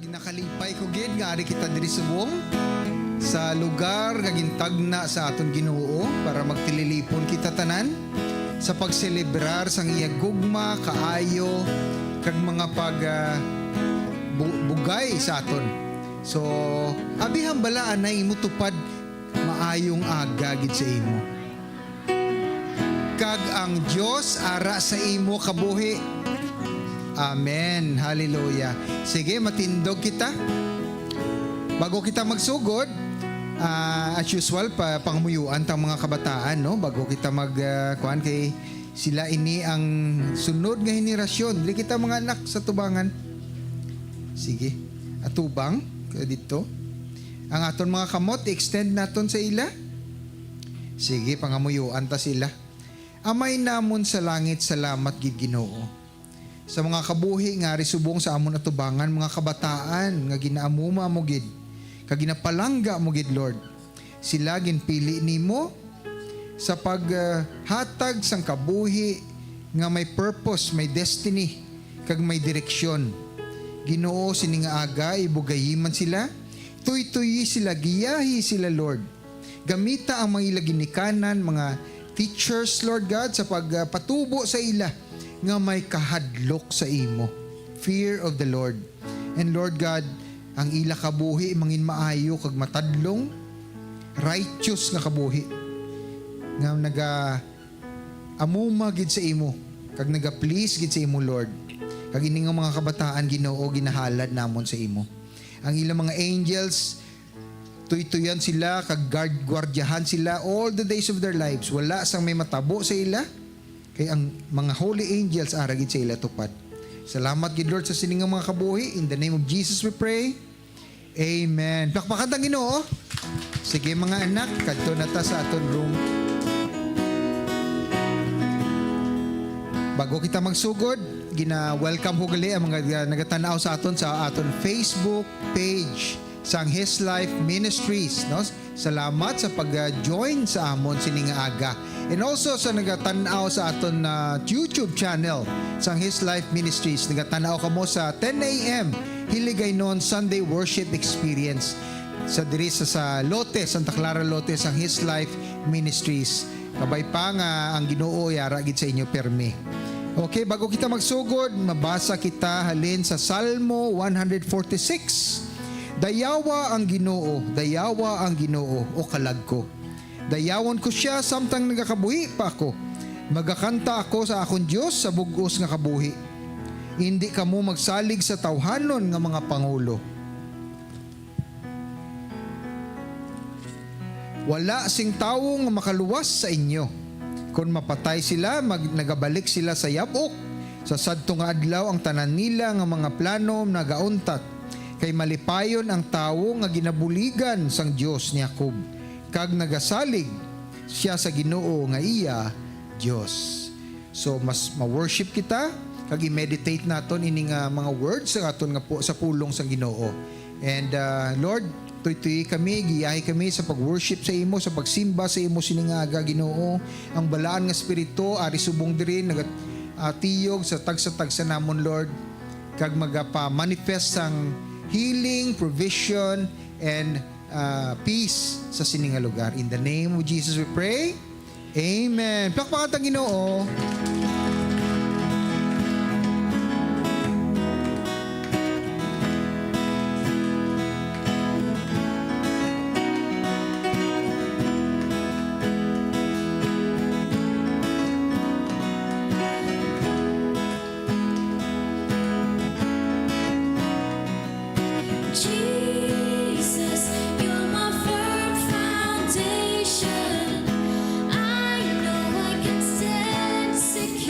nakalipay ko gid nga ari kita diri subong sa lugar nga gintagna sa aton Ginoo para magtililipon kita tanan sa pagselebrar sang iya gugma kaayo kag mga bugay sa aton. So abihang balaan na imo tupad maayong aga gid sa imo. Kag ang Dios ara sa imo kabuhi. Amen. Hallelujah. Sige, matindog kita. Bago kita magsugod, as usual, pangmuyuan tang mga kabataan, no? Bago kita kuan kay sila ini ang sunod nga henerasyon. Dili kita mga anak sa tubangan. Sige, atubang dito. Ang aton mga kamot, extend naton sa ila. Sige, pangamuyuan ta sila. Amay namon sa langit, salamat gid Ginoo. Sa mga kabuhi nga risubong sa amon atubangan, mga kabataan nga ginaamuma mo gid, kag ginapalangga mo gid Lord. Sila ginpili nimo sa paghatag sang kabuhi nga may purpose, may destiny, kag may direksyon. Ginoo sini nga aga ibugayiman sila, tuy-tuy sila, giyahi sila Lord. Gamita ang mga ila ginikanan, mga teachers Lord God sa pagpatubo sa ila nga may kahadlok sa imo. Fear of the Lord. And Lord God, ang ila kabuhi mangin maayo kag matadlong righteous nga kabuhi nga amuma gid sa imo kag naga-please gid sa imo Lord. Kag ini nga mga kabataan Ginoo ginahalad namon sa imo. Ang ilang mga angels tuytuyan sila kag guardyahan sila all the days of their lives. Wala sang may matabo sa ila. Kay ang mga holy angels aragid sa ila tupad. Salamat gid Lord sa siningang mga kabuhi. In the name of Jesus we pray. Amen. Pakpakan tang Ginoo. Sige mga anak, kadto na ta sa aton room. Bago kita magsugod, gina-welcome ho gali ang mga nagatanaw sa aton Facebook page sang His Life Ministries, no? Salamat sa pag-join sa amon sining aga. And also sa nagatanaw sa aton YouTube channel sang His Life Ministries. Nagatanaw kamo sa 10 a.m. Hiligaynon Sunday Worship Experience sa diri sa Lote, Santa Clara Lote sang His Life Ministries. Kabay pa nga ang Ginoo yara gid sa inyo permi. Okay, bago kita magsugod, mabasa kita halin sa Salmo 146. Dayawa ang Ginoo o kalag ko. Dayawon ko siya samtang nagakabuhi pa ako. Magakanta ako sa akong Diyos sa bugos nga kabuhi. Hindi kamo magsalig sa tawhanon nga mga pangulo. Wala sing tawo nga makaluwas sa inyo. Kung mapatay sila, nagabalik sila sa yabok. Sa sadto nga adlaw ang tanan nila nga mga plano nagauntat. Kay malipayon ang tawo nga ginabuligan sang Dios ni Jacob, kag nagasalig siya sa Ginoo nga iya Dios. So mas ma-worship kita kag i-meditate naton ining mga words sa aton nga sa pulong sang Ginoo. And Lord, tuy kami, giyahi kami sa pag-worship sa imo, sa pagsimba sa imo sining aga Ginoo. Ang balaan nga espiritu ari subong diri nagatiyog sa tagsa namon Lord, kag magapa-manifest sang healing, provision, and peace sa sininga lugar. In the name of Jesus we pray. Amen. Plakpakan tang Ginoo. Jesus, you're my firm foundation. I know I can stand secure.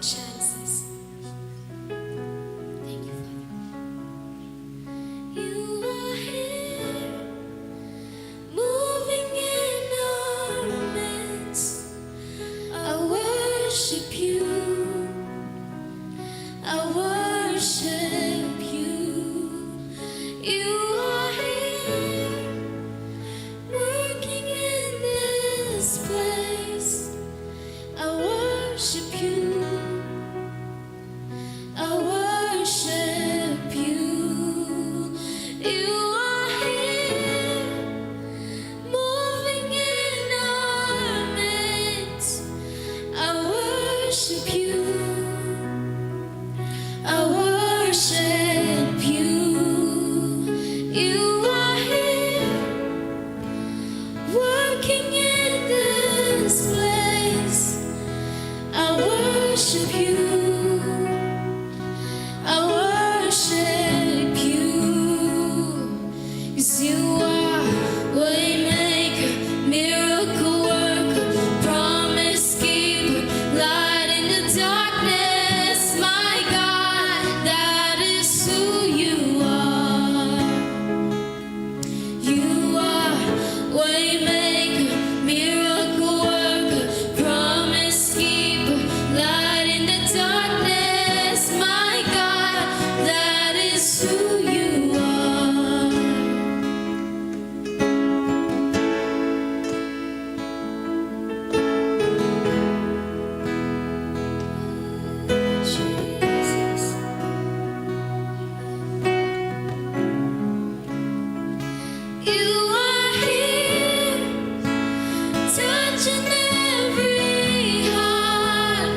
chances. Thank you, Father. You are here, moving in our midst. I worship you. I worship you. You are here, working in this place. I worship you. I worship you. You are here, moving in our midst. I worship you. I worship you. You are here, working in this place. I worship you. I worship you. 'Cause you are waymaker, miracle worker, promise keeper, light in the darkness. My God, that is who you are. You are waymaker, miracle worker, promise keeper, light in the darkness. My God, that is who you are. Jesus. You are here, touching every heart,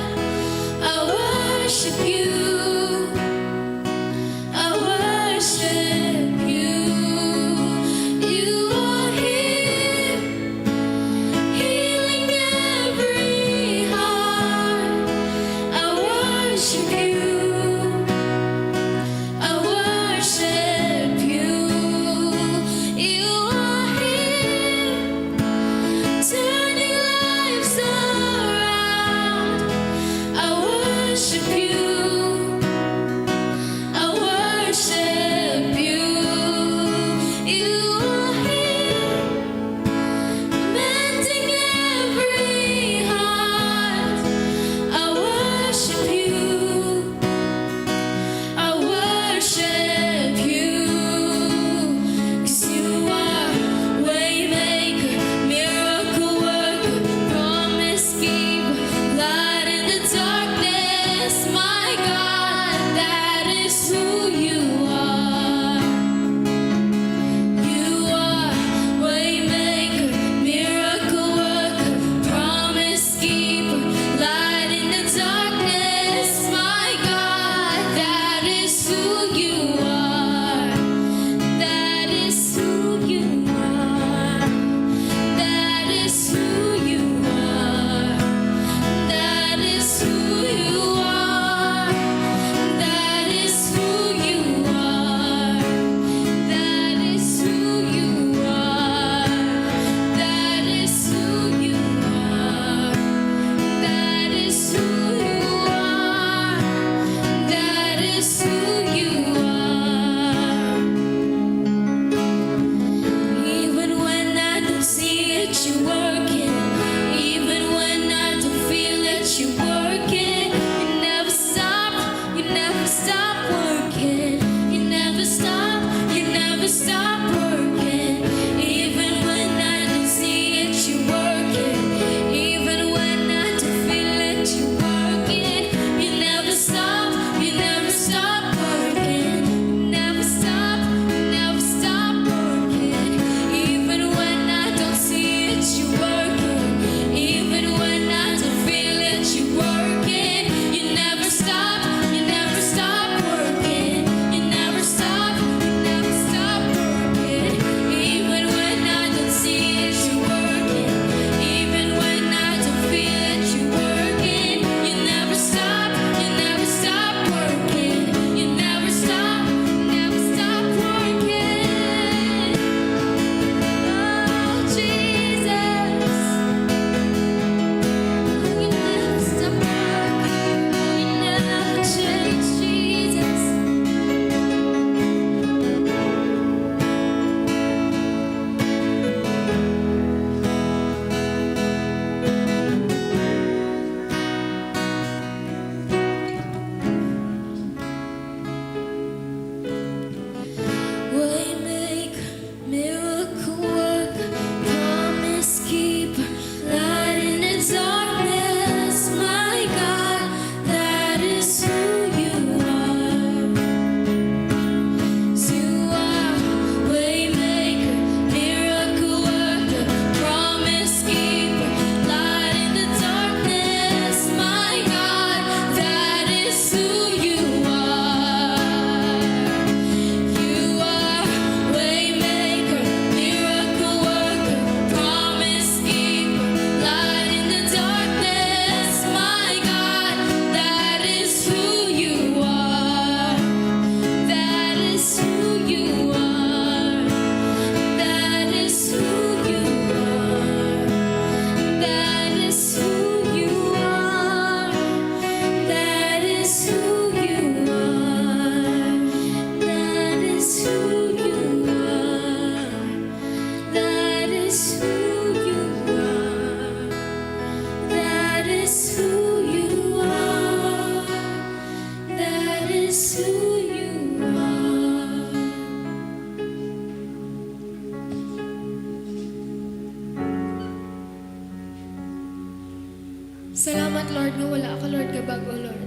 Lord, nga wala ka, Lord, nga bago, Lord.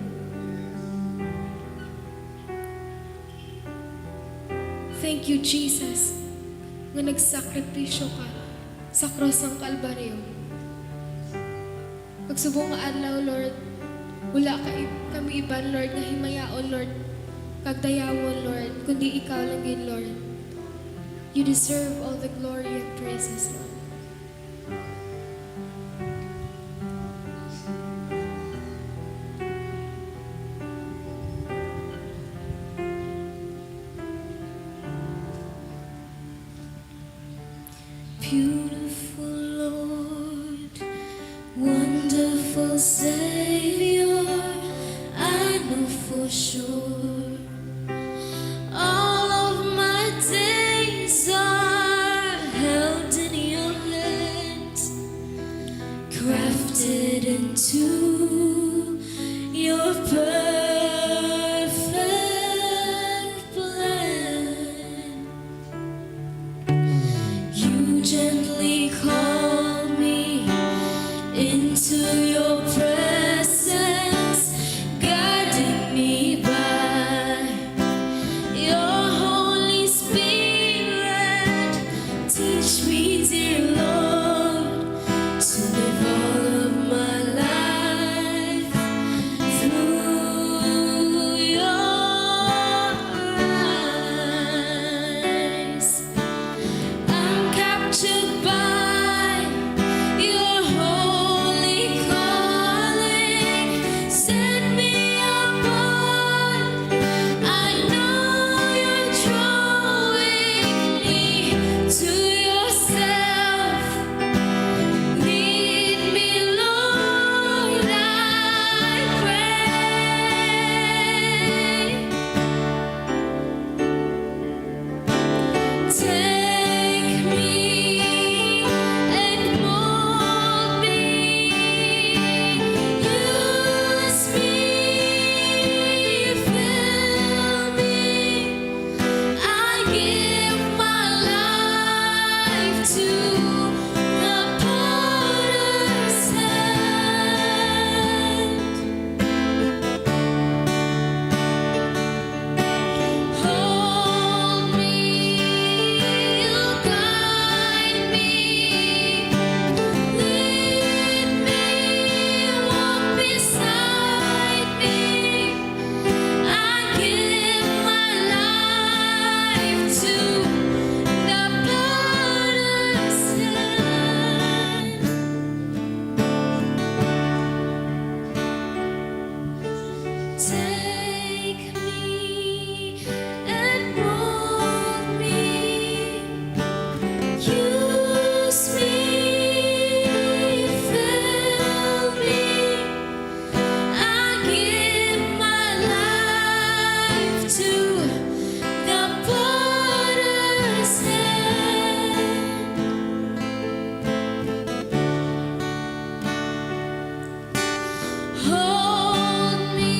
Thank you, Jesus, nga nagsakripisyo ka sa cross ng Kalbaryo. Pagsubong nga adlaw, Lord, wala ka kami iban, Lord, nga himayaon, Lord, kagdayawon, Lord, kundi ikaw lang yun, Lord. You deserve all the glory and praises, Lord. Beautiful Lord, wonderful Savior, I know for sure all of my days are held in your hands, crafted into your perfect plan. You gently call me into your presence, guiding me by your Holy Spirit. Teach me, dear Lord, to live all of my life through your eyes. I'm captured by your holy calling. Set me apart. I know you're drawing me to yourself. Lead me, Lord, I pray. Take me and mold me, use me, fill me. I give my life to the potter's hand. Hold me, guide me, lead me, walk beside me. I give my life to the potter's hand. Take me and mold me, use me, fill me. I give my life to the potter's hand. Hold me,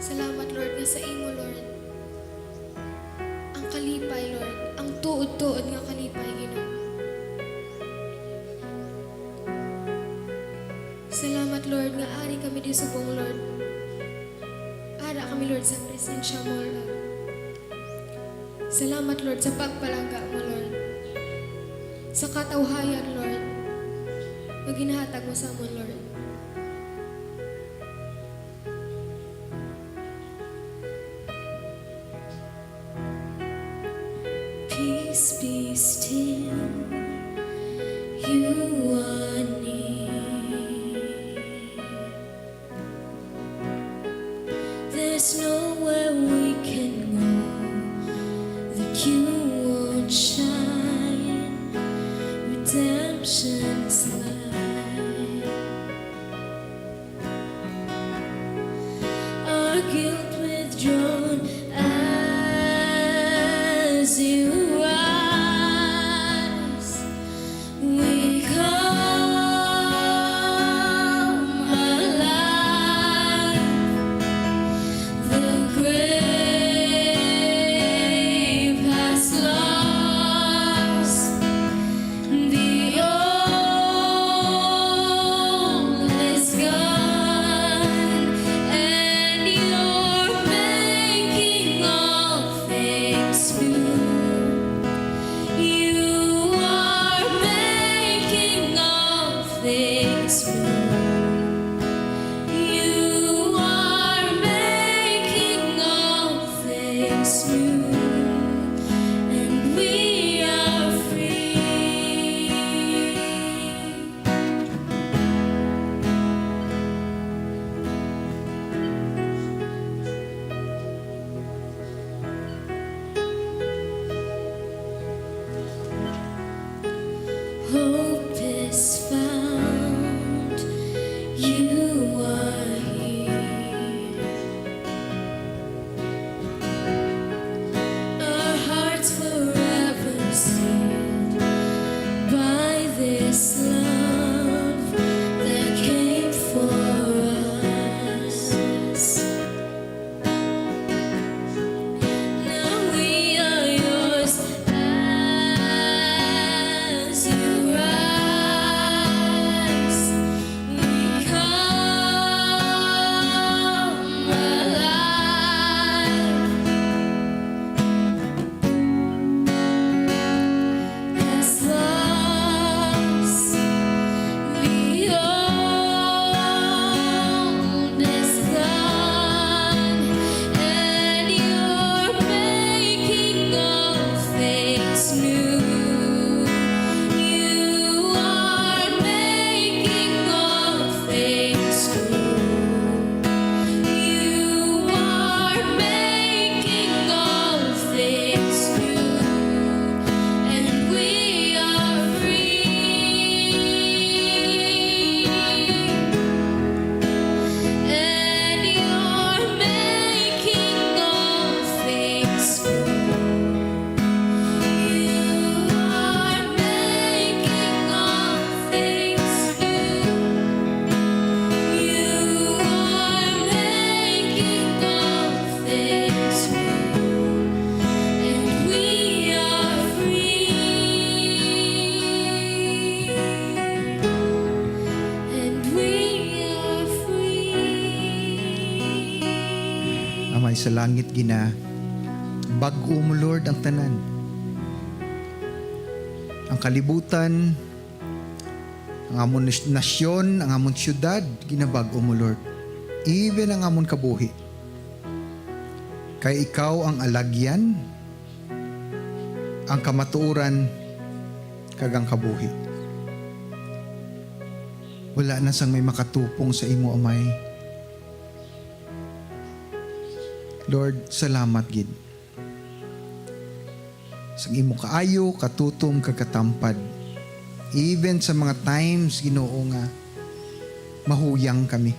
Salamat, Lord, nga sa imo, Lord. Ang kalipay, Lord. Ang tuod-tuod nga kalipay, Ginoo. Salamat, Lord, nga ari kami di subong, Lord. Ara kami, Lord, sa presensya mo, Lord. Salamat, Lord, sa pagpalangga mo, Lord. Sa katawhayan, Lord. Maginahatag mo sa amon, Lord. Peace be still, you are near. There's nowhere we can go that you won't shine. Redemption's light. Our guilt withdrawn as you rise. We come alive. The grave has lost. The old is gone, and you're making all things new. You are making all things new. You are making all things new, and we are free. Hope is found. You are here. Our hearts forever sealed by this love that came for us. Now we are yours as you rise. We come alive. As lost, the old is gone, and you're making all things new. You are making all things new. You are making all things new, and we are free. And you're making all things new. You are making all things new. You are making all things new, and we are free. And we are free. Amay sa langit, Gina, bag-o mo, Lord, ang tanan. Ang kalibutan, ang amon nasyon, ang amon syudad, ginabag-o mo, Lord. Even ang amon kabuhi. Kay ikaw ang alagyan, ang kamatuoran, kagang kabuhi. Wala na sang may makatupong sa imo, Amay. Lord, salamat gid. Sa imo kaayo, katutom, kagatampad. Even sa mga times, Ginoo nga, mahuyang kami.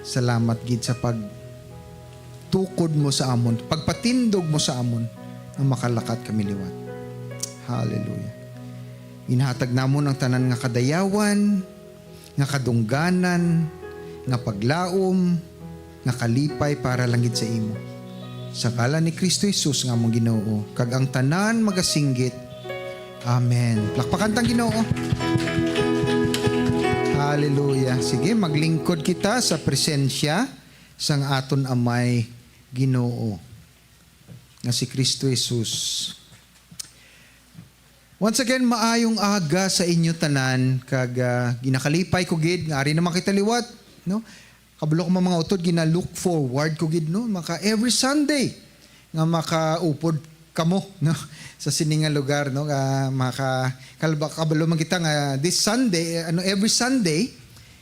Salamat gid sa pagtukod mo sa amon, pagpatindog mo sa amon, na makalakat kami liwat. Hallelujah. Inhatag namon ang tanan nga kadayawan, nga kadungganan, nga paglaom, nga kalipay para langit sa imo. Sa ngalan ni Kristo Jesus nga mong Ginoo, kag ang tanan magasinggit. Amen. Plakpakan tang Ginoo. Hallelujah. Sige, maglingkod kita sa presensya sang aton amay Ginoo nga si Kristo Jesus. Once again, maayong aga sa inyo tanan kag ginakalipay ko gid nga ari naman kita liwat, no? Kabalo ko mga utod gina-look forward ko gid, no? Maka every Sunday nga makaupod kamo, no? Sa sininga lugar, no? Kabalo man kita nga this Sunday, every Sunday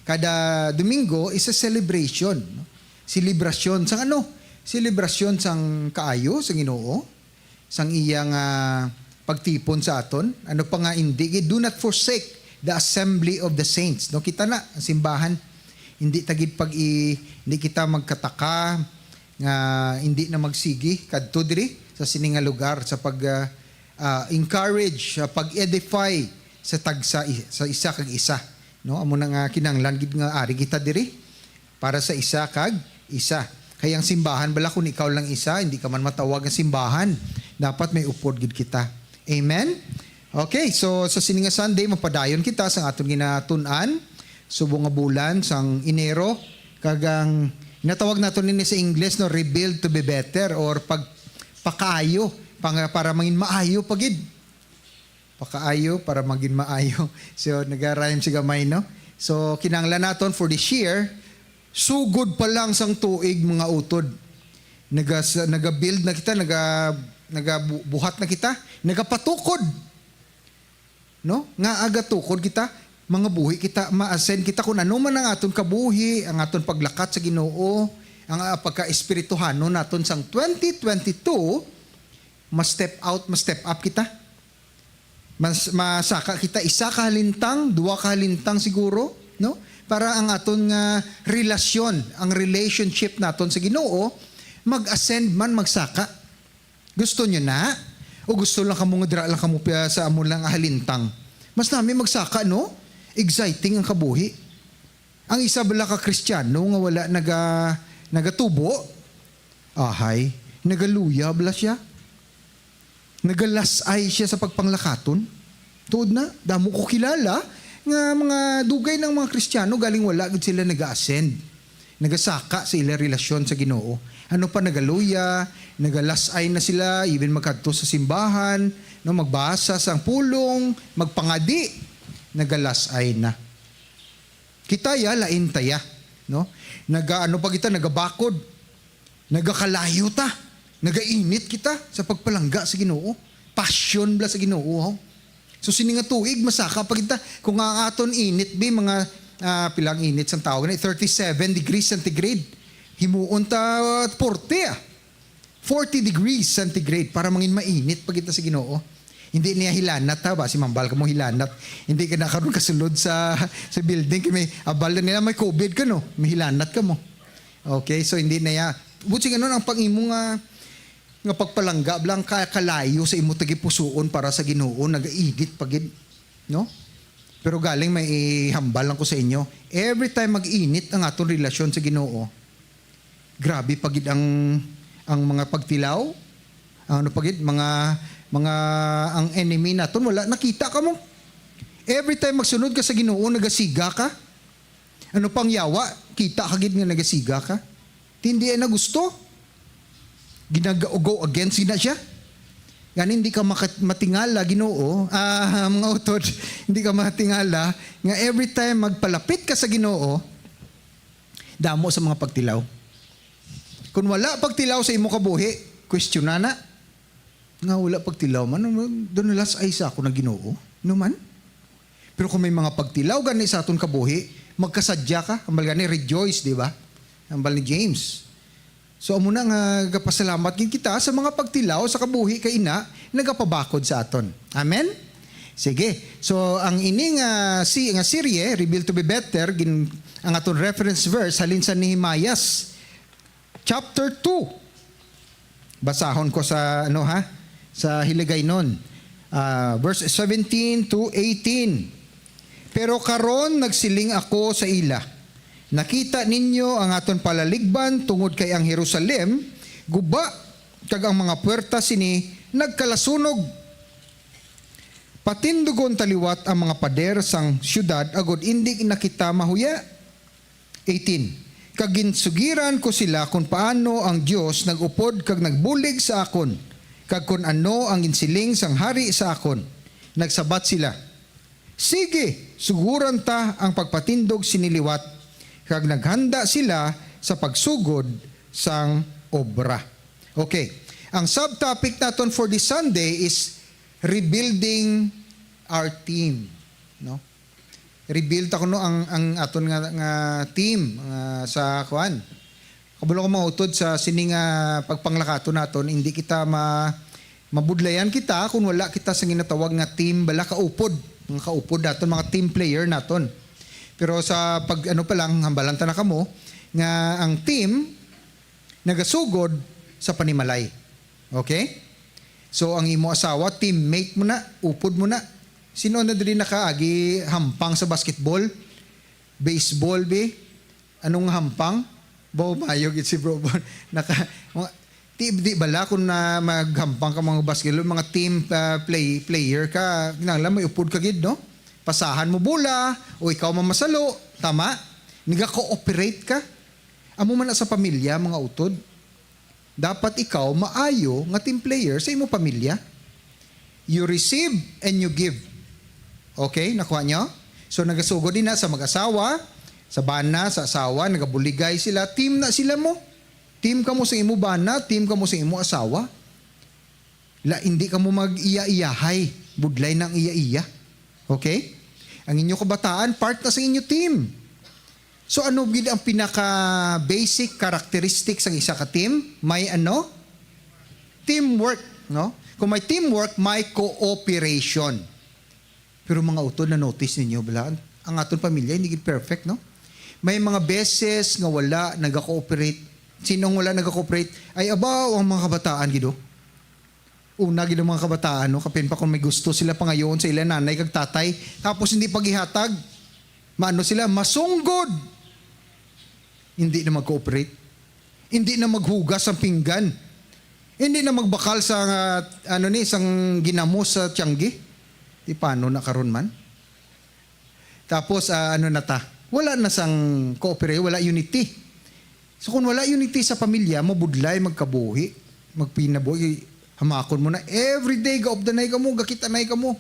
kada Domingo is a celebration, no? Selebrasyon sang Selebrasyon sang kaayo sang Ginoo, sang iyang pagtipon sa aton. Ano pa nga hindi, do not forsake the assembly of the saints. No, kita na ang simbahan. Hindi tagid hindi kita magkataka nga hindi na magsigi kadto diri sa sininga lugar sa pag encourage, pag-edify sa isa kag isa. No, amo na nga kinahanglan gid nga ari kita diri para sa isa kag isa. Kaya ang simbahan bala kung ikaw lang isa, hindi ka man matawag ng simbahan. Dapat may upod gid kita. Amen? Okay, so sa sininga Sunday, mapadayon kita sa aton ginatun-an. Subong nga bulan, sang Enero. Kagang, natawag natin nini sa English, no, rebuild to be better or pakaayo, para maging maayo pagid. Pakaayo, para maging maayo. So, nag-rhyme si gamay, no? So, kinanglan naton for this year, sugod pa lang sang tuig mga utod. Naga-build na kita, nagabuhat na kita, nagapatukod. No? Nga aga tukod kita, mga buhi kita, ma-ascend kita kung ano man ang aton kabuhi, ang aton paglakat sa Ginoo, ang pagka-espirituhano naton sang 2022, ma-step up kita. Masaka kita isa ka halintang, dua ka halintang siguro, no? Para ang aton nga relasyon, ang relationship naton sa Ginoo, mag-ascend man, magsaka. Gusto nyo na? O gusto lang kamo nga dira lang kamo sa amo lang halintang? Mas namin magsaka, no? Exciting ang kabuhi. Ang isa bala ka Kristiyano nga wala nagatubo, ahay, nagaluya bala siya. Nagalasay siya sa pagpanglakaton. Tuod na, damo ko kilala nga mga dugay ng mga Kristiyano galing wala gid sila nag-ascend. Nagasaka sa ilang relasyon sa Ginoo. Ano pa, nagaluya, nagalasay na sila, even magkadto sa simbahan, no, magbasa sa pulong, magpangadi, nagalasay na. Kita lain taya, no? Ano pa kita, nagabakod, nagakalayo ta, nagainit kita sa pagpalangga sa Ginoo. Passion bla sa Ginoo. So sininga tuig, masaka pa kita. Kung ang aton init, mga pilang init sang tawag na, 37 degrees centigrade. Himuon ta 40 degrees centigrade para mangin mainit pag kita sa Ginoo. Hindi niya hilanat ha ba? Si Mambal ka mo hilanat. Hindi ka na karoon kasulod sa building. May abal na nila, may COVID ka, no? May hilanat ka mo. Okay, so hindi na ya. Buti nga nun, ang pang-imo nga pagpalangga, blang kalayo sa imo tagipusoon para sa Ginoo, nag-iigit pagid, no? Pero galing may ihambal lang ko sa inyo. Every time mag-init ang aton relasyon sa Ginoo, grabe pagid ang mga pagtilaw, ang ang enemy naton wala nakita ka mo. Every time magsunod ka sa Ginoo, nagasiga ka. Ano pang yawa, kita ka gid nga nagasiga ka. Hindi na gusto. Go against na siya. Yan, hindi ka matingala, Ginoo, mga utod, hindi ka matingala, nga every time magpalapit ka sa Ginoo, damo sa mga pagtilaw. Kung wala pagtilaw sa imo kabuhi, question na. Nga wala pagtilaw man, doon nalas ay sa ako na Ginoo. No man? Pero kung may mga pagtilaw, gani sa aton kabuhi, magkasadya ka, ambal gani, rejoice, di ba? Ambal ni James. So amo na nga gapasalamat gid kita sa mga pagtilaw sa kabuhi kay ina nagapabakod sa aton. Amen. Sige. So ang ining nga serye Rebuild to be Better ang aton reference verse halin sa Nehemias chapter 2. Basahon ko sa sa Hiligaynon. Verse 17 to 18. Pero karon nagsiling ako sa ila Nakita ninyo ang aton palaligban tungod kay ang Jerusalem guba kag ang mga puwerta sini nagkalasunog. Patindugon taliwat ang mga pader sang syudad agod indi na kita mahuya. 18. Kaginsugiran ko sila kung paano ang Dios nagupod kag nagbulig sa akon kag kung ano ang insiling sang hari sa akon. Nagsabat sila, sige, suguran ta ang pagpatindog siniliwat kag naghanda sila sa pagsugod sang obra. Okay. Ang subtopic naton for this Sunday is rebuilding our team, no? Rebuild ako no ang aton nga team sa kuan. Kabalo ko mautod sa sining pagpanglakato naton, hindi kita mabudlayan kita kung wala kita sa ginatawag nga team bala kaupod. Mga kaupod naton, mga team player naton. Pero sa pag pa lang hambalanta na kamo nga ang team nagasugod sa panimalay. Okay? So ang imo asawa, teammate mo na, upod mo na. Sino na diri nakaagi hampang sa basketball? Baseball be? Anong hampang? Bao mayo gid si bro. Di bala kung na maghampang ka mga basketball, mga team player ka, kinahanglan may upod ka gid, no? Pasahan mo bola o ikaw mamasalo, tama? Niga-cooperate ka. Amo man na sa pamilya mga utod. Dapat ikaw maayo nga team player sa imo pamilya. You receive and you give. Okay, nakuha nyo? So nagasugod din na sa mag-asawa, sa bana, sa asawa, nagabuligay sila, team na sila mo. Team ka mo sa imo bana, team ka mo sa imo asawa. Hindi ka mo mag-iya-iyahay, budlay ng iya-iya. Okay? Ang inyo kabataan, part na sa inyo team. So ano gid ang pinaka-basic characteristics ng isa ka team? May teamwork, no? Kung may teamwork, may cooperation. Pero mga utod na notice ninyo, bala, ang aton pamilya hindi gid perfect, no? May mga beses nga wala nagako-cooperate. Sinong wala nagako-cooperate ay abaw ang mga kabataan gido. Una gid ang mga kabataan, no? Kapin pa kung may gusto sila pa ngayon sa ilang nanay kag tatay, tapos hindi pagihatag. Maano sila? Masunggod. Hindi na mag-cooperate. Hindi na maghugas ang pinggan. Hindi na magbakal sa isang ginamos sa tiyanggi. Di paano na karon man? Tapos wala na sang cooperate, wala unity. So kung wala unity sa pamilya, mabudlay, magkabuhi, magpinabuhi, hamakon mo na everyday gaobdanay ka mo, gakitanay ka mo.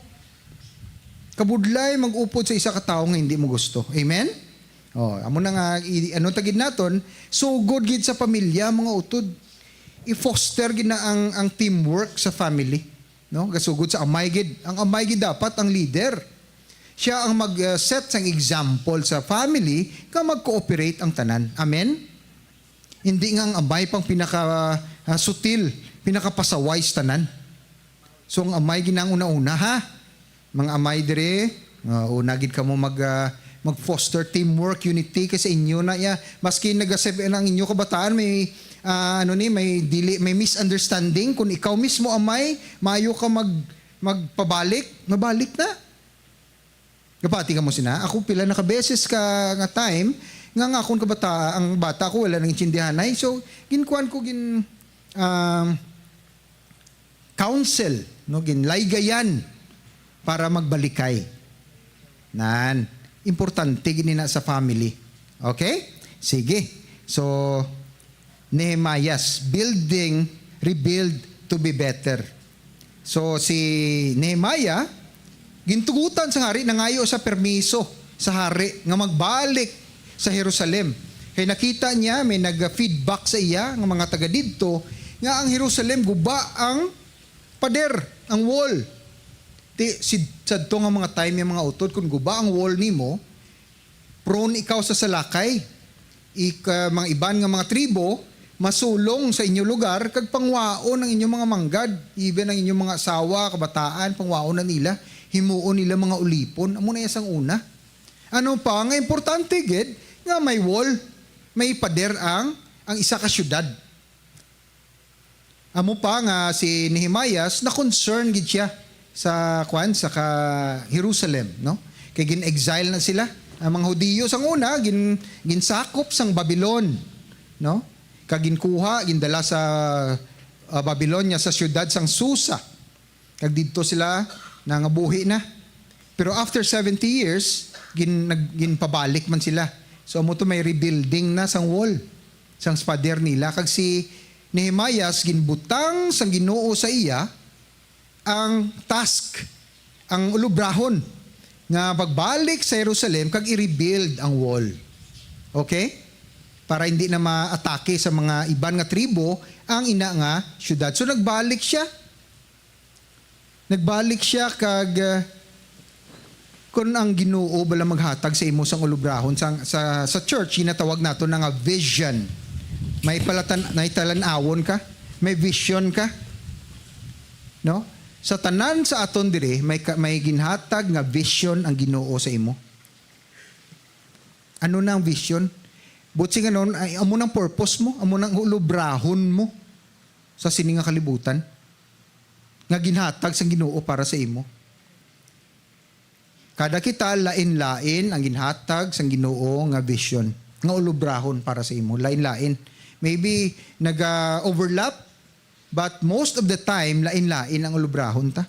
Kabudlay mag-upod sa isa ka tawo nga hindi mo gusto. Amen? Amo na nga tagid naton, so good gid sa pamilya mga utod. I-foster gid na ang teamwork sa family. No, gasugod sa amay gid. Ang amay gid dapat ang leader. Siya ang mag-set sang example sa family ka mag-cooperate ang tanan. Amen? Hindi nga ang amay pang pinaka-sutil, pinaka-pasaway sa tanan. So ang amay gid nang una-una ha. Mga amay dire, una gid kamo mag-foster teamwork, unity kasi inyo na ya. Maski nagasebe ang inyo kabataan may may misunderstanding. Kung ikaw mismo amay, mayo ka magpabalik, mabalik na. Kapati ka mo sina. Ako pila na kabeses ka nga time, nga akong kabata, ang bata ko wala nang intindihanay. So, ginkuan ko counsel, no, ginlaygayan para magbalikay. Nan, importante gini na sa family. Okay? Sige. So, Nehemiah's rebuild to be better. So si Nehemiah gintugutan sa hari, nangayo sa permiso sa hari nga magbalik sa Jerusalem. Kay nakita niya may nag-feedback sa iya ng mga taga didto nga ang Jerusalem guba ang pader, ang wall. Sadto nga mga time yung mga utod kung guba ang wall nimo, prone ikaw sa salakay. Mga iban nga mga tribo masulong sa inyong lugar kag pangwaon ang inyong mga manggad, even ang inyong mga asawa, kabataan, pangwaon na nila, himuon nila mga ulipon. Amo na isang una. Ano pa nga importante gid nga may wall, may pader ang isa ka syudad. Amo pa nga si Nehemiah na concern gid siya sa Jerusalem, no? Kay gin-exile na sila. Ang mga Hudiyo sang una ginsakop sang Babylon, no? Kaginkuha, gindala sa Babylonia sa siyudad sang Susa. Kag didto sila nangabuhi na. Pero after 70 years, ginpabalik man sila. So amo to may rebuilding na sang wall, sang spader nila. Kag si Nehemias ginbutang sang Ginoo sa iya ang task, ang ulubrahon nga pagbalik sa Jerusalem kag i-rebuild ang wall. Okay? Para hindi na maatake sa mga iban nga tribo ang ina nga syudad. So nagbalik siya. Nagbalik siya kag kung ang Ginoo bala maghatag sa imo sang ulubrahon sa church ginatawag nato nga vision. May talan-awon ka, may vision ka. No? Sa tanan sa aton dire may ginhatag nga vision ang Ginoo sa imo. Ano na ang vision? Butsi nga noon, ay amo nang purpose mo, amo nang ulubrahon mo sa sini nga kalibutan nga ginhatag sa Ginoo para sa imo. Kada kita lain-lain ang ginhatag sa Ginoo nga vision, nga ulubrahon para sa imo, lain-lain. Maybe nag-overlap, but most of the time lain-lain ang ulubrahon ta.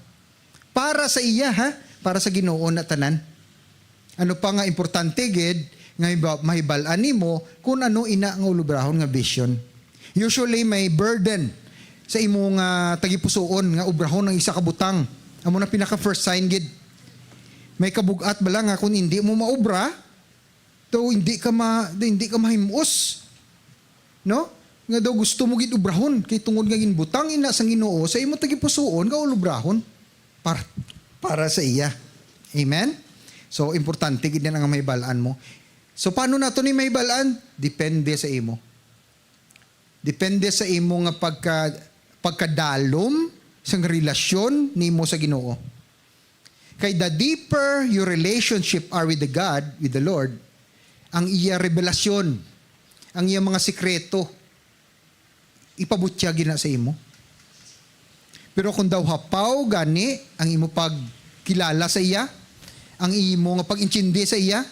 Para sa iya ha, para sa Ginoo na tanan. Ano pa nga importante gid nga mahibal-an nimo kung ano ina nga ulubrahon nga vision. Usually may burden sa imong tagipusoon nga ubrahon ng isa ka butang. Amo na pinaka first sign gid. May kabugat bala nga kung hindi mo maubra, to hindi ka mahimuos. No? Nga daw gusto mo gid ubrahon kay tungod nga ginbutang ina sang Ginoo sa imo tagipusoon nga ulubrahon para sa iya. Amen. So importante gid na nga mahibalaan mo. So paano nato ni mahibalaan? Depende sa imo. Depende sa imo nga pagkadalom sang relasyon nimo sa Ginoo. Kay the deeper your relationship are with the God, with the Lord, ang iya revelasyon, ang iya mga sikreto, ipabutya gina sa imo. Pero kung daw hapaw gani ang imo pagkilala sa iya, ang imo nga pag-intindi sa iya,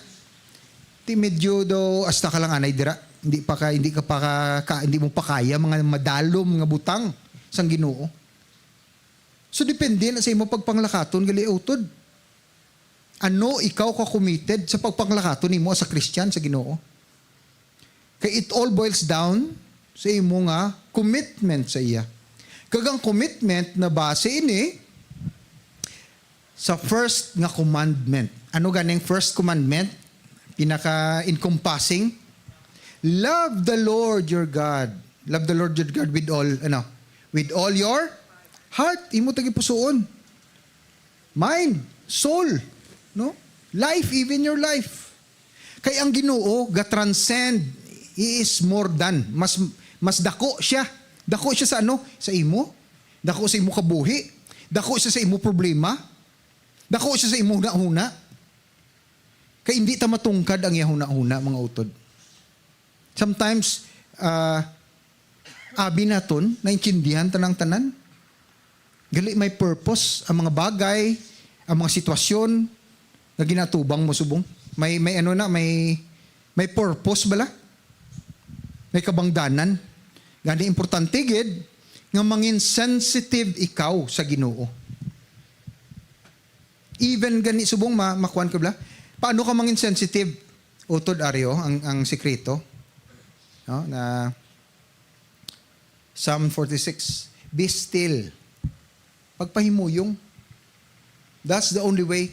ti medyo do hasta ka lang anay dira. Hindi mo pa kaya mga madalom nga butang sang Ginoo. So depende na sa imo pagpanglakaton gali utod. Ano ikaw ka committed sa pagpanglakaton nimo sa Christian sa Ginoo? Kay it all boils down sa imo nga commitment sa iya. Kagang commitment na base ini sa first nga commandment. Ano ganing first commandment? Pinaka-encompassing. Love the Lord your God. Love the Lord your God with all your heart. Imo tagipusoon. Mind, soul, no? Life, even your life. Kay ang Ginoo ga-transcend. He is more than. Mas dako siya. Dako siya sa ano? Sa imo. Dako sa imo kabuhi. Dako siya sa imo problema. Dako siya sa imo huna-huna. Kay hindi ta matungkad ang yahuna-huna mga utod. Sometimes, abi naton, naintindihan tanang tanan. Gali may purpose ang mga bagay, ang mga sitwasyon na ginatubang mo subong. May purpose bala. May kabangdanan. Gani importante gid nga mangin sensitive ikaw sa Ginoo. Even gani subong makuan ka bala. Paano ka mangin sensitive? Utod Aryo ang sikreto. No, na Psalm 46. Be still. Pagpahimuyong. That's the only way.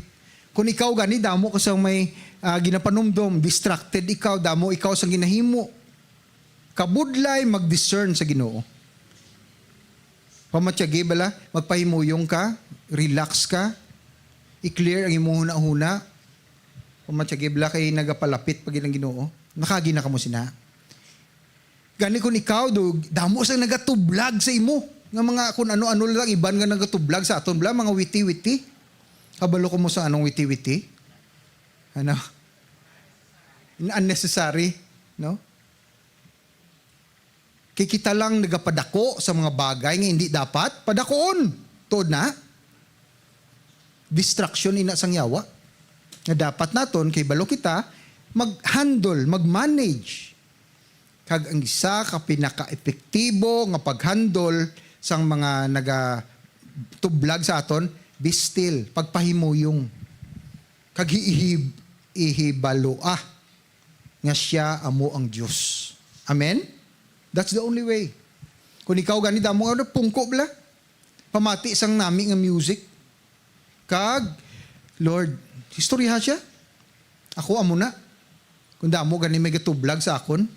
Kung ikaw gani, damo ka sa may ginapanumdom, distracted ikaw, damo ikaw sa ginahimo. Kabudlay mag-discern sa Ginoo. Pamatyagi bala, magpahimuyong ka, relax ka, i-clear ang imong huna-huna. Pamatyagi bala kay nagapalapit pag ilang Ginoo. Nakagina ka mo sina. Gani kung ikaw, damo sa nagatublag sa imo. Nga mga kung ano-ano lang, iban nga nagatublag sa aton bala, mga witi-witi. Kabalo ko mo sa anong witi-witi? Ano? Unnecessary, no? Kaya kita lang nagapadako sa mga bagay nga hindi dapat, padakoon. Tuod na. Distraction ina sang yawa. Nga dapat naton, kay balo kita, mag-handle, mag-manage. Kag ang isa ka pinaka-epektibo nga pag-handle sang mga naga-tublag sa aton, be still, pagpahimuyong. Kag ihibaloa nga siya amo ang Diyos. Amen? That's the only way. Kung ikaw ganito, mo ano, pungko bla? Pamati sang nami nga music. Kag, Lord, historya siya. Ako amo na. Kung damo gani may gatublag sa akon.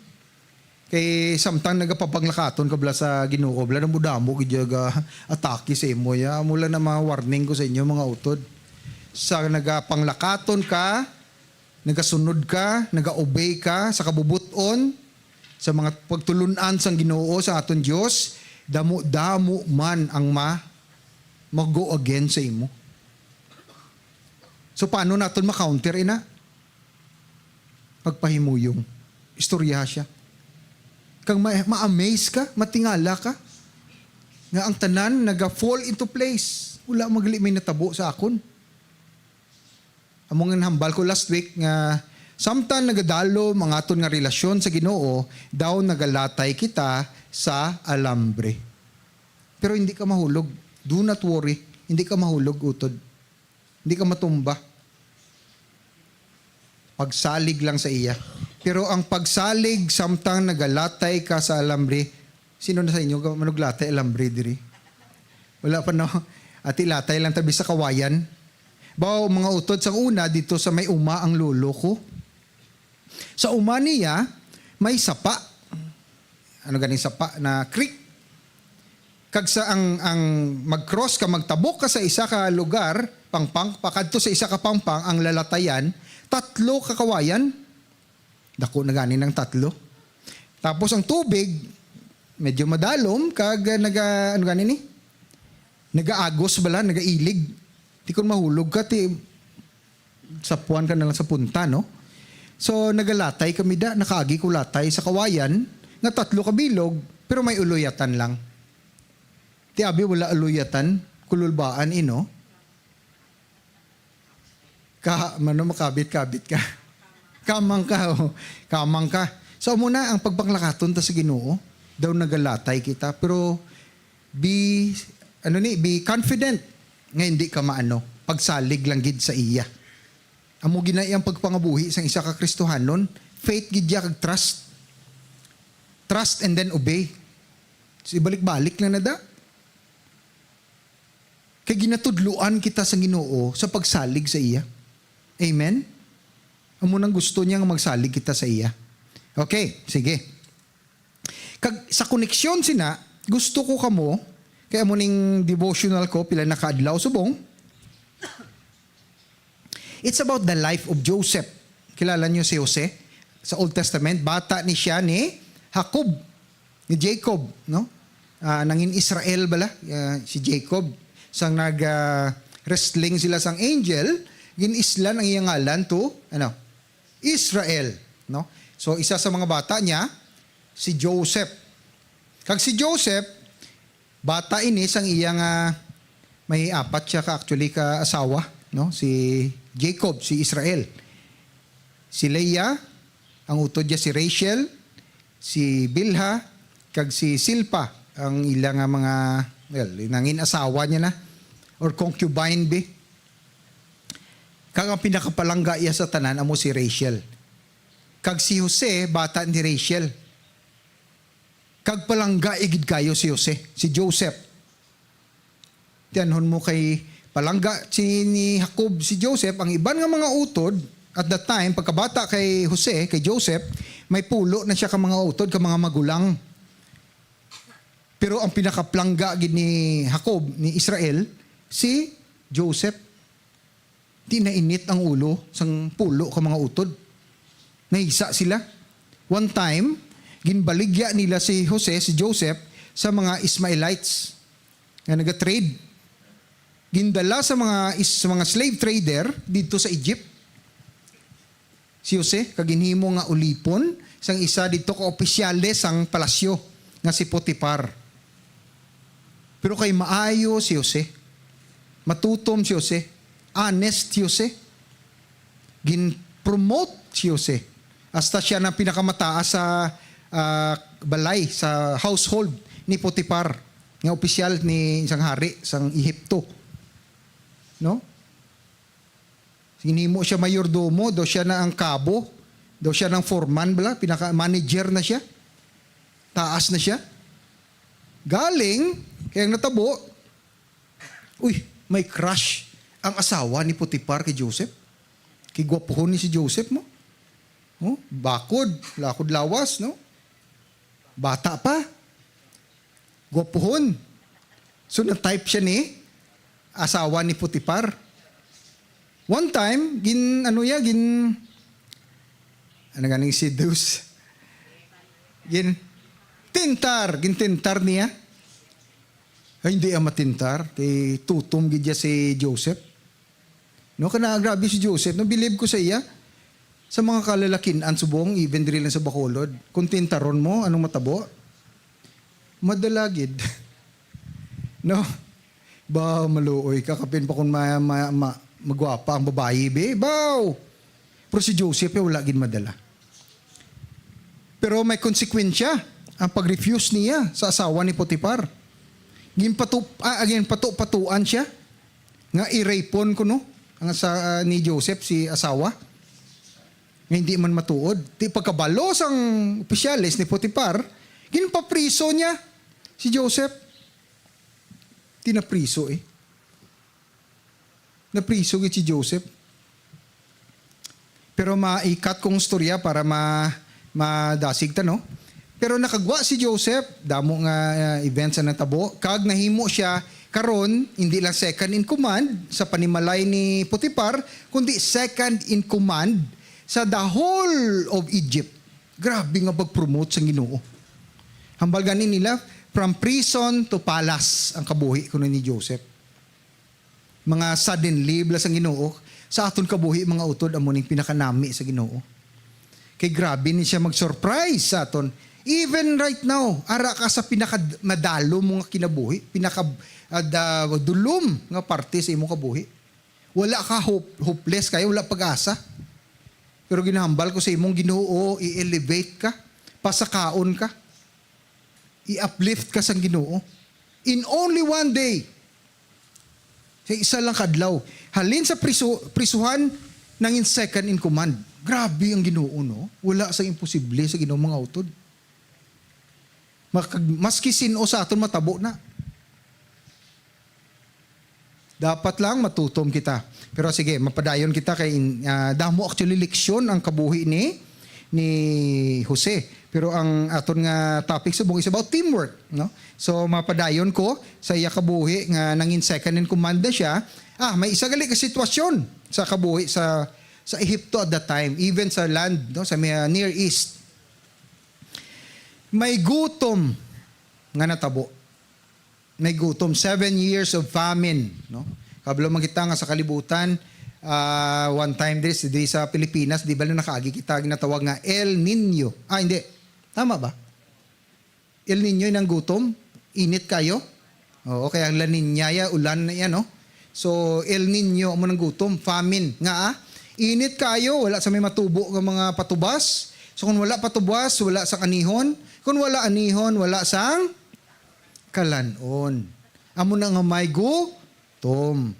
Kay samtang nagapapanglakaton kabla sa Ginoo, bla nang budamo gidyaga atake sa imo ya. Mula na mga warning ko sa inyo mga utod. Sa nagapanglakaton ka, nagasunod ka, nagaobey ka sa kabubuton, sa mga pagtulunan sang Ginoo sa aton Dios, damo man ang mag-go again sa imo. So paano naton ma-counter ina? Pagpahimuyong. Istorya siya. Kang ma-amaze ka, matingala ka, nga ang tanan naga-fall into place. Wala magli may natabo sa akon. Among hambal ko last week nga samtang nagadalo mga aton nga relasyon sa Ginoo, daw nagalatay kita sa alambre. Pero hindi ka mahulog. Do not worry. Hindi ka mahulog, utod. Hindi ka matumba. Pagsalig lang sa iya. Pero ang pagsalig, samtang nagalatay ka sa alambre, sino na sa inyo manuglatay alambre diri? Wala pa no? Ati latay lang tabi sa kawayan. Bawo mga utod sa una dito sa may uma ang lolo ko. Sa uma niya, may sapa. Ano ganing sapa na creek. Kag sa ang mag-cross ka, magtabok ka sa isa ka lugar, pangpang, pakadto sa isa ka pangpang, ang lalatayan, 3 kakawayan. Dako na gani ng 3. Tapos ang tubig, medyo madalom, kag ano gani ni? Nagaagos bala, nagailig. Di ko mahulog ka, sapuan ka na lang sa punta, no? So, nagalatay kami nakaagi ko latay sa kawayan, nga 3 kabilog, pero may uluyatan lang. Ti abi wala uluyatan, kululbaan ino. Makabit-kabit ka. Kamang ka, oh. Kamang ka. So, muna ang pagpanglakaton ta sa Ginoo, daw nagalatay kita, pero be confident nga hindi ka maano, pagsalig lang gid sa iya. Amo ginayang pagpangabuhi sang isa ka Kristohanon, faith gid ya kag trust. Trust and then obey. So, ibalik-balik lang na da. Kay ginatudluan kita sa Ginoo sa pagsalig sa iya. Amen? Amo nang gusto niya nga magsalig kita sa iya. Okay, sige. Kag sa koneksyon sina, gusto ko kamo, kaya mo ning devotional ko, pila nakaadlaw subong. It's about the life of Joseph. Kilala niyo si Jose? Sa Old Testament, bata ni siya ni Jacob, no? Nangin Israel bala, si Jacob. Sang nag-wrestling sila sang angel, ginislan ang iyang ngalan to, Israel, no? So, isa sa mga bata niya, si Joseph. Kag si Joseph, bata ini sang iyang may 4 siya ka asawa, no? Si Jacob, si Israel. Si Leah, ang utod niya si Rachel, si Bilha, kag si Silpa, ang ilang mga nangin asawa niya na or concubine be. Kag ang pinakapalangga iya sa tanan amo si Rachel. Kag si Jose, bata ni Rachel. Kag palangga igid kayo si Jose, si Joseph. Tiyanhon mo kay palangga ni Jacob si Joseph, ang iban nga mga utod at that time pagkabata kay Jose, kay Joseph, may pulo na siya ka mga utod, ka mga magulang. Pero ang pinakaplangga gid ni Jacob ni Israel si Joseph. Di na init ang ulo sang pulo ka mga utod. Naisa sila. One time, ginbaligya nila si Joseph sa mga Ismailites na nag-trade. Gindala sa mga slave trader dito sa Egypt. Si Jose, kaginhimo nga ulipon, sang isa dito ka opisyales sang palasyo nga si Potiphar. Pero kay maayo si Jose. Matutom si Jose. Honest si Jose. Gin-promote si Jose. Hasta siya na pinakamataas sa balay, sa household ni Potiphar, nga opisyal ni isang hari, isang Ehipto. No? Hinimo siya mayordomo, daw siya na ang kabo, daw siya ng foreman, pinaka-manager na siya. Taas na siya. Galing, kaya natabo, may crush ang asawa ni Potiphar kay Joseph. Kigwapohon ni si Joseph mo. Oh, bakod, lakod lawas, no? Bata pa. Gwapohon. So na-type siya ni asawa ni Potiphar. One time, ano ganing seduce? Gintintar niya. Ay, hindi matintar. Kay tutom gidya si Joseph. No, grabe si Joseph. No, believe ko sa iya. Sa mga kalalakinan subong, even diri lang sa Bacolod, kung tintaron mo, anong matabo? Madalagid. No? Ba, maluoy. Kakapin pa kung magwapa ang babae, be. Baw! Pero si Joseph, wala gid madala. Pero may konsekwensya ang pag-refuse niya sa asawa ni Potiphar. Patuan siya. Nga irapon ko, no? Ang ni Joseph, si asawa. Nga hindi man matuod. Pagkabalo sang opisyalis ni Potiphar, ginpapriso niya si Joseph. Tinapriso Napriso si Joseph. Pero maikat kong storya para madasig ta, no? Pero nakagwa si Joseph, damo nga events na natabo, kag nahimo siya karon hindi lang second in command sa panimalay ni Potiphar, kundi second in command sa the whole of Egypt. Grabe nga pag-promote sa Ginoo. Hambal ganin nila, from prison to palace ang kabuhi kuno ni Joseph. Mga suddenly bla sa Ginoo, sa aton kabuhi mga utod amo ning pinakanami sa Ginoo. Kay grabe ni siya mag-surprise sa aton. Even right now, ara ka sa pinakamadalo mong kinabuhi, dulom nga parte sa imong kabuhi. Wala ka hopeless kayo, wala pag-asa. Pero ginahambal ko sa imong Ginoo, i-elevate ka, pasakaon ka, i-uplift ka sa Ginoo. In only one day, sa isa lang kadlaw, halin sa prisuhan, nangin second in command. Grabe ang Ginoo, no? Wala sa imposible sa Ginoo mga utod. Maski sino sa aton matabo na. Dapat lang matutom kita. Pero sige, mapadayon kita kay damo actually leksyon ang kabuhi ni Jose. Pero ang aton nga topic subong is about teamwork, no? So mapadayon ko sa iya kabuhi nga nangin second in command na siya. May isa gali ka sitwasyon sa kabuhi sa Ehipto at that time, even sa land, no, sa Near East. May gutom nga natabo. May gutom, 7 years of famine, no? Kablo man kita nga sa kalibutan, one time this sa Pilipinas, di ba na nakaagi kita ginatawag nga El Nino. Hindi. Tama ba? El Nino ng gutom, init kayo. Oo, kaya La Niña, ulan na yan, no? So, El Nino mo ng gutom, famine. Init kayo, wala sa may matubo ng mga patubas. So, kung wala patubas, wala sa anihon. Kung wala anihon, wala sang kalanon. Amo na nga may gutom.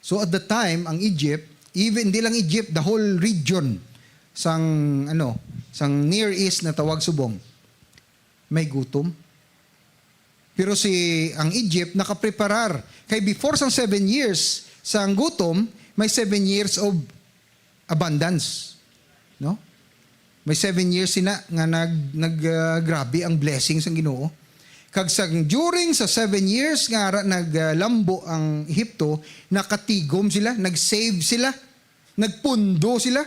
So, at the time, ang Egypt, even hindi lang Egypt, the whole region sang Near East na tawag subong, may gutom. Pero ang Egypt nakapreparar. Kay before sang 7 years sang gutom, may 7 years of abundance. No? May 7 years sina nga grabe ang blessings ang Ginoo. Kag during sa 7 years nga naglambo ang Ehipto, nakatigom sila, nag-save sila, nagpundo sila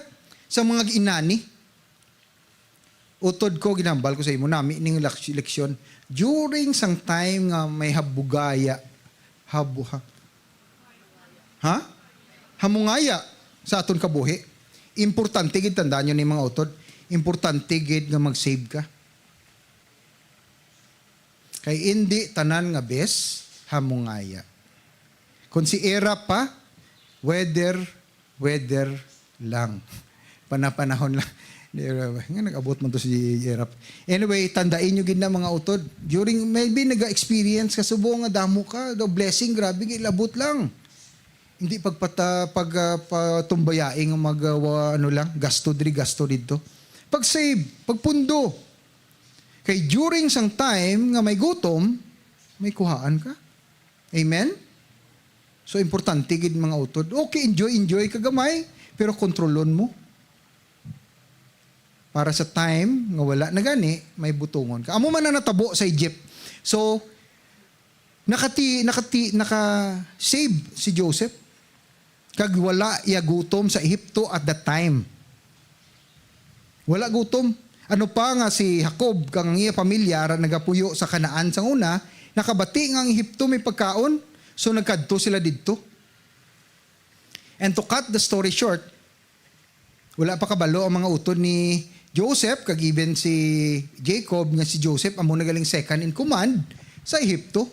sa mga inani. Utod ko, ginambal ko sa imo, nami ning leksyon. During sang time nga may habugaya, hamungaya sa aton kabuhi, importante gid tandaan nyo ni mga utod, importante gid nga mag-save ka. Kay hindi tanan nga bes, hamungaya. Kung si era pa, weather lang. Panahon lang. Nga nag-abot mo to si Jerap. Anyway, tandain nyo gid na mga utod. During, maybe nag-experience ka subo nga damo ka, the blessing, grabe, labot lang. Hindi pagtumbayaing ano lang, gasto dito. Pag save, pag pundo. Kay during sang time nga may gutom, may kuhaan ka. Amen? So, importante gid mga utod. Okay, enjoy kagamay, pero kontrolon mo. Para sa time nga wala na gani, may butungon ka. Amo man na natabo sa Egypt. So, naka-save si Joseph. Kag wala iya gutom sa Ehipto at that time. Wala gutom. Ano pa nga si Jacob kang iya pamilya nagapuyo sa Kanaan sang una, nakabati nga ang Ehipto may pagkaon, so nagkadto sila didto. And to cut the story short, wala pa kabalo ang mga utod ni Joseph, kag even si Jacob nga si Joseph amo nagaling second in command sa Ehipto.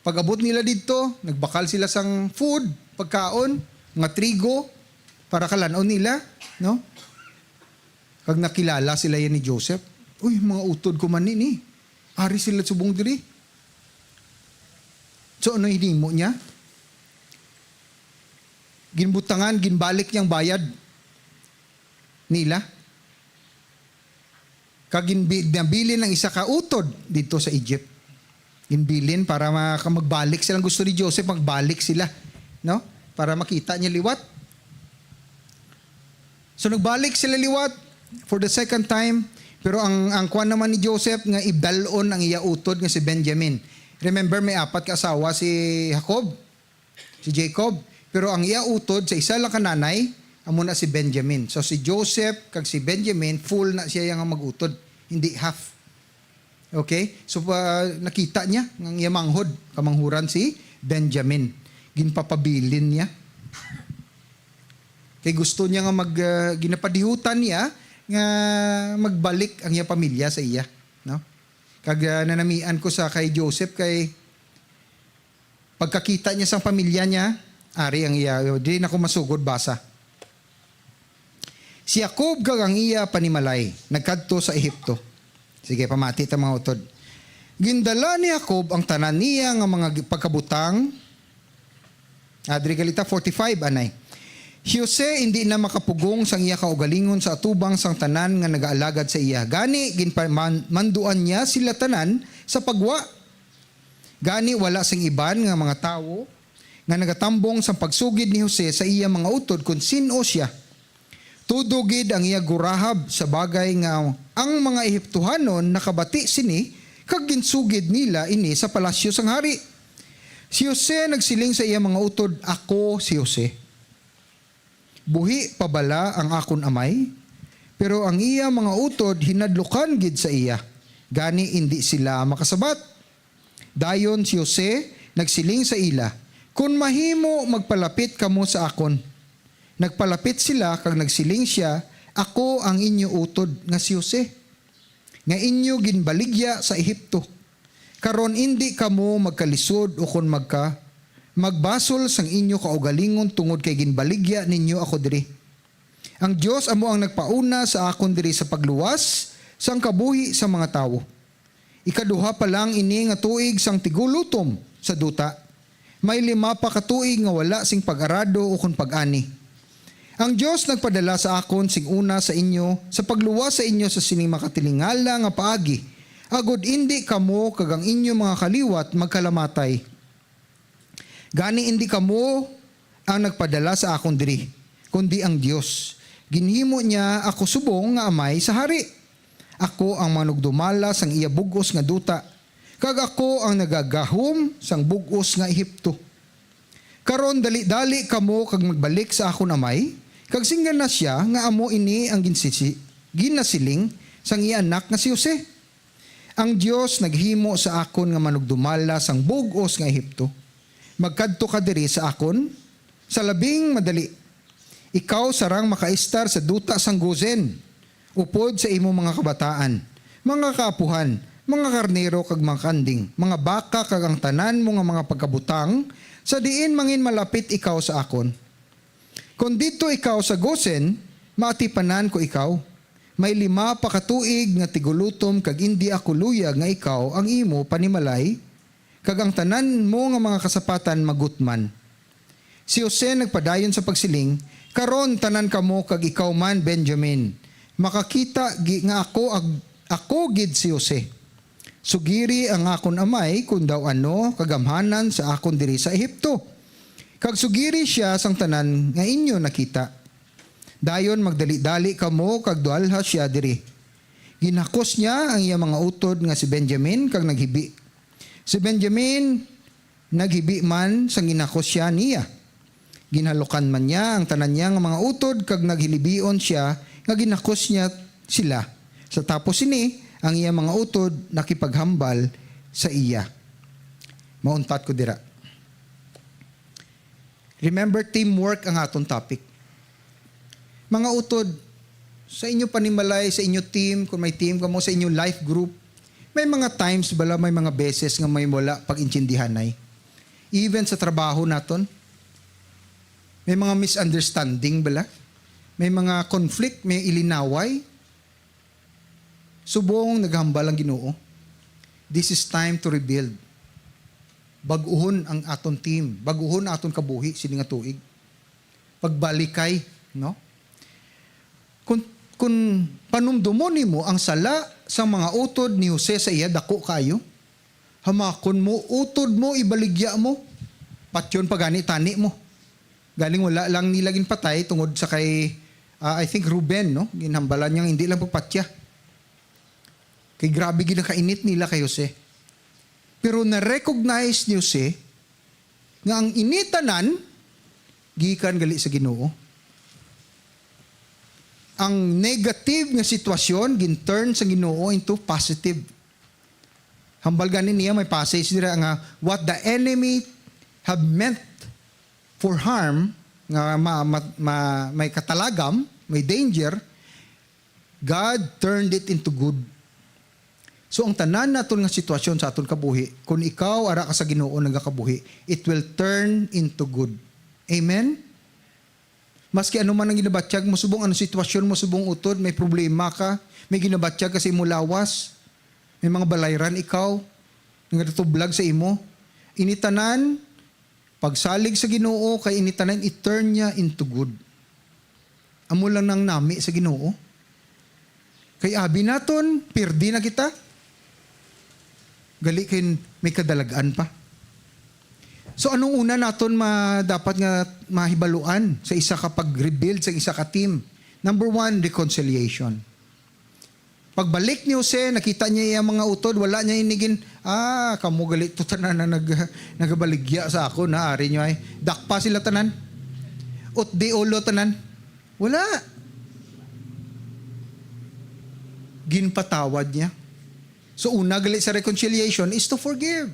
Pag-abot nila dito, nagbakal sila sang food, pagkaon, mga trigo, para kalanon nila, no? Kag nakilala sila yan ni Joseph, uy, mga utod ko man ni, ari sila subong diri. So ano hinimo niya? Ginbutangan, ginbalik niyang bayad nila. Kag nabili ng isa ka utod dito sa Egypt. Ginbilin para magbalik silang gusto ni Joseph, magbalik sila, no? Para makita niya liwat. So nagbalik sila liwat for the second time, pero ang kuan naman ni Joseph nga ibdalon ang iya utod nga si Benjamin. Remember may 4 ka asawa si Jacob, pero ang iya utod sa isa lang kananay amo na si Benjamin. So si Joseph kag si Benjamin full na siya nga magutod, hindi half. Okay? So, nakita niya ng yamanghod, kamanghuran si Benjamin. Ginpapabilin niya. Kaya gusto niya nga ginapadihutan niya nga magbalik ang iya pamilya sa iya. No? Kag nanamian ko sa kay Joseph, kay pagkakita niya sa pamilya niya, ari ang iya, di na ko masugod basa. Si Jacob kag ang iya panimalay, nagkadto sa Ehipto. Sige, pamati ta mga utod. Gindala ni Jacob ang tanan niya nga mga pagkabutang. Adri galita 45 anay. Si Jose hindi na makapugong sang iya kaugalingon sa atubang sang tanan nga nagaalagad sa iya. Gani ginmanduan niya sila tanan sa pagwa. Gani wala sing iban nga mga tawo nga nagatambong sang pagsugid ni Jose sa iya mga utod kun sino siya. Tudugid ang iya gurahab sa bagay nga ang mga Ehiptohanon nakabati sini kag ginsugid nila ini sa palasyo sang hari. Si Jose nagsiling sa iya mga utod, ako si Jose. Buhi pabala ang akon amay, pero ang iya mga utod hinadlukan gid sa iya. Gani hindi sila makasabat. Dayon si Jose nagsiling sa ila, kun mahimo magpalapit kamo sa akon. Nagpalapit sila kag nagsiling siya, ako ang inyo utod nga si Jose, nga inyo ginbaligya sa Ehipto. Karon hindi kamo magkalisod o kun magbasol sang inyo kaugalingon tungod kay ginbaligya ninyo ako diri. Ang Dios amo ang nagpauna sa akon diri sa pagluwas sang kabuhi sa mga tawo. Ikaduha pa lang ini nga tuig sang tigulutom sa duta. May 5 pa ka tuig nga wala sing pag-arado o kun pag-ani. Ang Diyos nagpadala sa akon sing una sa inyo sa pagluwas sa inyo sa sining makatilingala nga paagi. Agod hindi kamo kag ang inyo mga kaliwat magkalamatay. Gani hindi kamo ang nagpadala sa akon diri, kundi ang Dios. Ginhimo niya ako subong nga amay sa hari. Ako ang manugdumala sang iya bugos nga duta, kag ako ang nagagahom sang bugos nga Ehipto. Karon dali-dali kamo kag magbalik sa akon amay. Kag singgan na siya nga amo ini ang ginasiling sang iya anak nga si Jose. Ang Dios naghimo sa akon nga manugdumala sang bugos nga Ehipto. Magkadto ka diri sa akon sa labing madali. Ikaw sarang makaistar sa duta sang Gozen, upod sa imo mga kabataan, mga kaapuhan, mga karnero kag mga kanding, mga baka kag ang tanan mo nga mga pagkabutang, sa diin mangin malapit ikaw sa akon. Kung dito ikaw sa Gosen, maatipanan ko ikaw. May 5 pa katuig nga tigulutom kag indi ako luyag nga ikaw ang imo panimalay, kag ang tanan mo nga mga kasapatan magutman. Si Jose nagpadayon sa pagsiling, karon tanan kamo kag ikaw man Benjamin. Makakita nga ako gid si Jose. Sugiri ang akon amay kung daw ano kagamhanan sa akon diri sa Ehipto. Kag sugiri siya sang tanan nga inyo nakita. Dayon magdali-dali kamo kag dualha siya diri. Ginakos niya ang iya mga utod nga si Benjamin kag naghibi. Si Benjamin naghibi man sang ginakos siya niya. Ginhalukan man niya ang tanan niya nga mga utod kag naghilibion siya nga ginakos niya sila. Sa tapos ini ang iya mga utod nakipaghambal sa iya. Mauntat ko dira. Remember, teamwork ang aton topic. Mga utod, sa inyo panimalay, sa inyo team, kung may team ka mo, sa inyo life group, may mga times bala, may mga beses nga may wala pag-intindihan ay. Even sa trabaho naton, may mga misunderstanding bala, may mga conflict, may ilinaway. Subong naghambal ang Ginoo. This is time to rebuild. Baguhon ang aton team, baguhon ang aton kabuhi sini nga tuig. Pagbalikay, no? Kung panumdumon nimo ang sala sa mga utod ni Jose sa iya dako kayo, hamakon mo utod mo ibaligya mo, patyon pagani tani mo. Galing wala lang nila ginpatay tungod sa kay I think Ruben, no? Ginhambalan niya hindi lang pagpatya. Kay grabe ginakainit nila kay Jose. Pero na-recognize ni Jose nga ang initanan gikan gali sa Ginoo. Ang negative nga sitwasyon gin-turn sa Ginoo into positive. Hambal ganin niya may passage dira nga what the enemy have meant for harm nga may katalagam, may danger, God turned it into good. So ang tanan naton nga sitwasyon sa aton kabuhi, kung ikaw ara ka sa Ginoo nagakabuhi, it will turn into good. Amen? Maski ano man ang ginabatyag mo, subong ano sitwasyon mo, subong utod, may problema ka, may ginabatyag kasi mo lawas, may mga balayran ikaw, nagatutublag sa imo, initanan, pagsalig sa Ginoo, kay initanan, i-turn niya into good. Amo lang nang nami sa Ginoo. Kay abi naton, pirdi na kita. Gali kay may kadalagaan pa. So anong una naton dapat nga mahibaluan sa isa ka pag-rebuild sa isa ka team? Number 1, reconciliation. Pagbalik ni Jose, nakita niya yung mga utod, wala niya inigin, kamo galit to tanan na nagabaligya sa ako, naari niyo ay, dakpa sila tanan, ut di ulo tanan, wala. Ginpatawad niya. So una galit sa reconciliation is to forgive.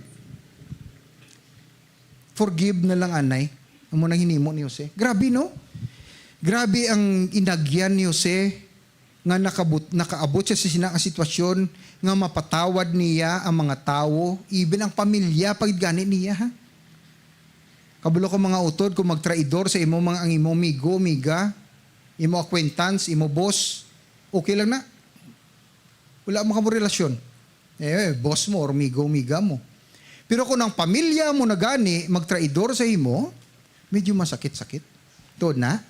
Forgive na lang anay. Ang munang hinimo ni Jose. Grabe no? Grabe ang inagyan ni Jose nga nakaabot siya sa sinang sitwasyon nga mapatawad niya ang mga tao, even ang pamilya pagigani niya ha. Kabulo ko mga utod kung magtraidor sa imo mga ang imo migo, miga, imo acquaintance, imo boss, okay lang na. Wala mo ka mo relasyon. Boss mo or migo, miga mo. Pero kung ang pamilya mo na gani, magtraidor sa imo, medyo masakit-sakit. Tuod na.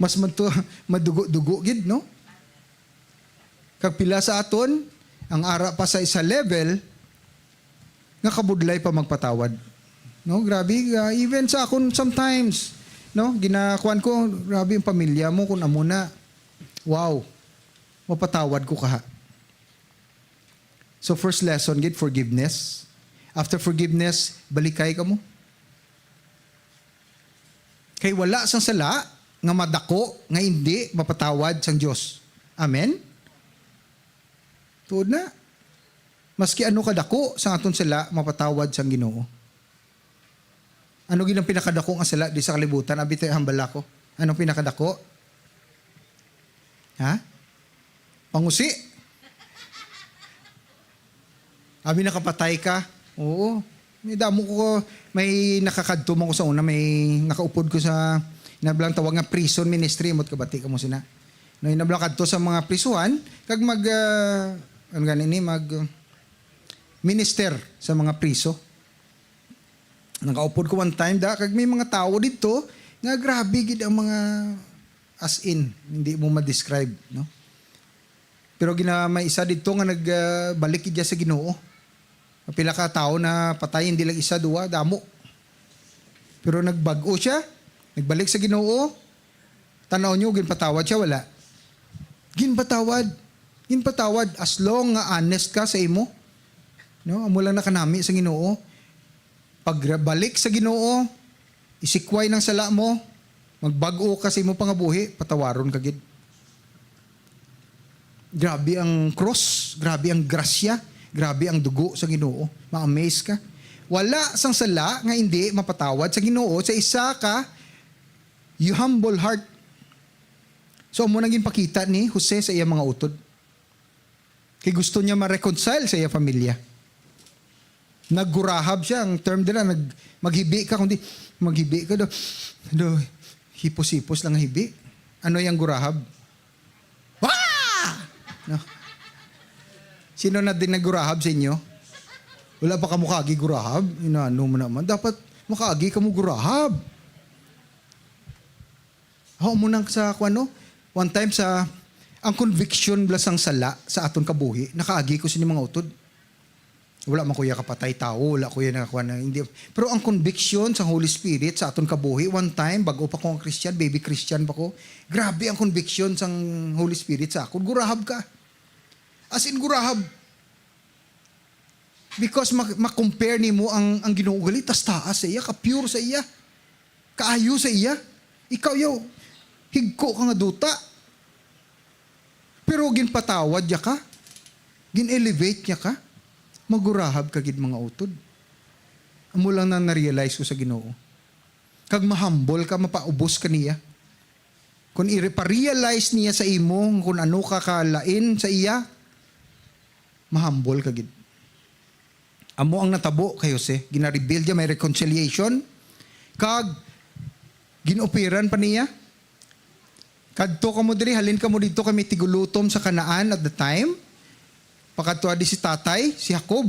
Mas madugo-dugo gid, no? Kag pila sa aton, ang ara pa sa isa level, nga kabudlay pa magpatawad. No, grabe, even sa akon sometimes, no, ginakuan ko, grabe yung pamilya mo kung amo na. Wow. Mapatawad ko kaha. So first lesson, get forgiveness. After forgiveness, balikay ka mo. Kay wala sang sala, nga madako, nga hindi, mapatawad sang Diyos. Amen? Tuod na. Maski ano kadako, sang aton sala, mapatawad sang Ginoo. Ano ginang pinakadako nga sala di sa kalibutan? Abi tayo hambala ko. Anong pinakadako? Ha? Pangusi? Abi nakapatay ka? Oo. May damo ko, may nakakadtumang ko sa una, may nakaupod ko sa Inablang tawag nga prison ministry, mo't kabati ka mo sina. No, inablang kadto sa mga prisuhan, kag ano ganini, minister sa mga priso. Nakaupod ko one time kag may mga tao dito nga grabe gid ang mga as in, hindi mo ma-describe, no? Pero may isa dito nga nagbalik gid sa Ginoo. Pila ka tao na patay, hindi lang isa, duwa, damo. Pero nagbag-o siya, nagbalik sa Ginoo. Tanaw nyo, ginpatawad siya, wala. Ginpatawad as long nga honest ka sa imo. No, amo lang nakanami sa Ginoo. Pagbalik sa Ginoo, isikway ng sala mo, magbag-o ka sa imo pangabuhi, patawaron ka gid. Grabe ang cross, grabe ang grasya, grabe ang dugo sa Ginoo. Ma-amaze ka. Wala sang sala nga hindi mapatawad sa Ginoo sa isa ka you humble heart. So mo nang ginpakita ni Jose sa iya mga utod. Kay gusto niya ma-reconcile sa iya pamilya. Naggurahab siya, ang term nila, maghibi ka, kundi maghibi ka do hipos-hipos lang ang hibi. Ano yung gurahab? Wah! No. Sino na din naggurahab sa inyo? Wala pa ka mukagi gurahab? Inaano mo naman. Dapat mukagi ka mo gurahab. Ako mo nang sa ano? One time ang conviction blasang sala sa aton kabuhi, nakaagi ko sa mga utod. Wala man kuya kapatay tao, wala kuya nakakuha na hindi. Pero ang conviction sa Holy Spirit sa aton kabuhi, one time, bago pa ko ang Christian, baby Christian pa ko, grabe ang conviction sa Holy Spirit sa akon. Gurahab ka. As in gurahab. Because ma-compare ni mo ang Ginoo gali, tas taas sa iya, ka-pure sa iya, kaayo sa iya. Ikaw higko ka nga duta. Pero ginpatawad niya ka, gin-elevate niya ka, magurahab ka gid mga utod. Amo lang na na-realize ko sa Ginoo. Kag mahambol ka, mapaubos ka niya. Kung i-realize niya sa imo, kung ano ka kalain sa iya, mahambol ka gid. Amo ang natabo kay Jose. Gina-rebuild niya, may reconciliation. Kag, ginoperan pa niya. Kadto ka mo diri, halin ka mo dito kami tigulutom sa Kanaan at the time. Pakadto di si tatay, si Jacob.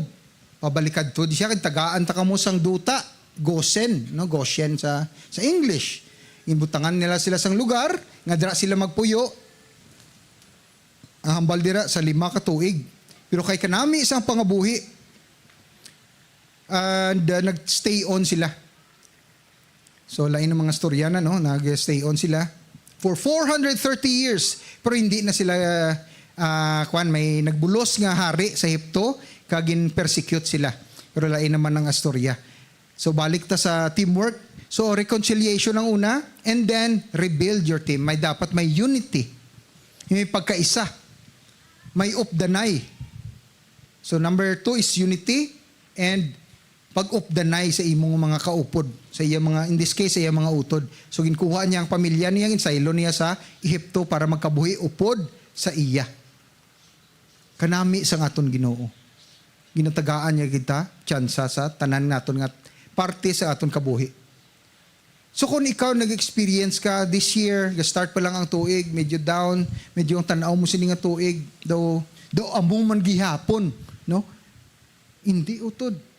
Pabalikad to di siya, tagaan ta ka mo sang duta. Goshen, no? Goshen sa English. Imbutangan nila sila sang lugar, nga dira sila magpuyo. Ang hambal dira sa 5 ka tuig. Pero kay kanami isang pangabuhi, and nag-stay on sila. So, lain ng mga storya na, no? Nag-stay on sila for 430 years. Pero hindi na sila, may nagbulos nga hari sa Egypto, kagin persecute sila. Pero lain naman ng storya. So, balik ta sa teamwork. So, reconciliation ang una, and then, rebuild your team. Dapat may unity. May pagkaisa. May updanay. So, number 2 is unity, and pag-updanay sa imong mga kaupod, sa iya mga, in this case, sa iya mga utod. So, ginkuha niya ang pamilya niya, insaylo niya sa Ehipto para magkabuhi upod sa iya. Kanami sa aton Ginoo. Ginatagaan niya kita, tsansa sa tanan naton nga parte sa aton kabuhi. So, kung ikaw nag-experience ka this year, start pa lang ang tuig, medyo down, medyo ang tanaw mo sining nga tuig, daw among man gihapon, no? Hindi utod.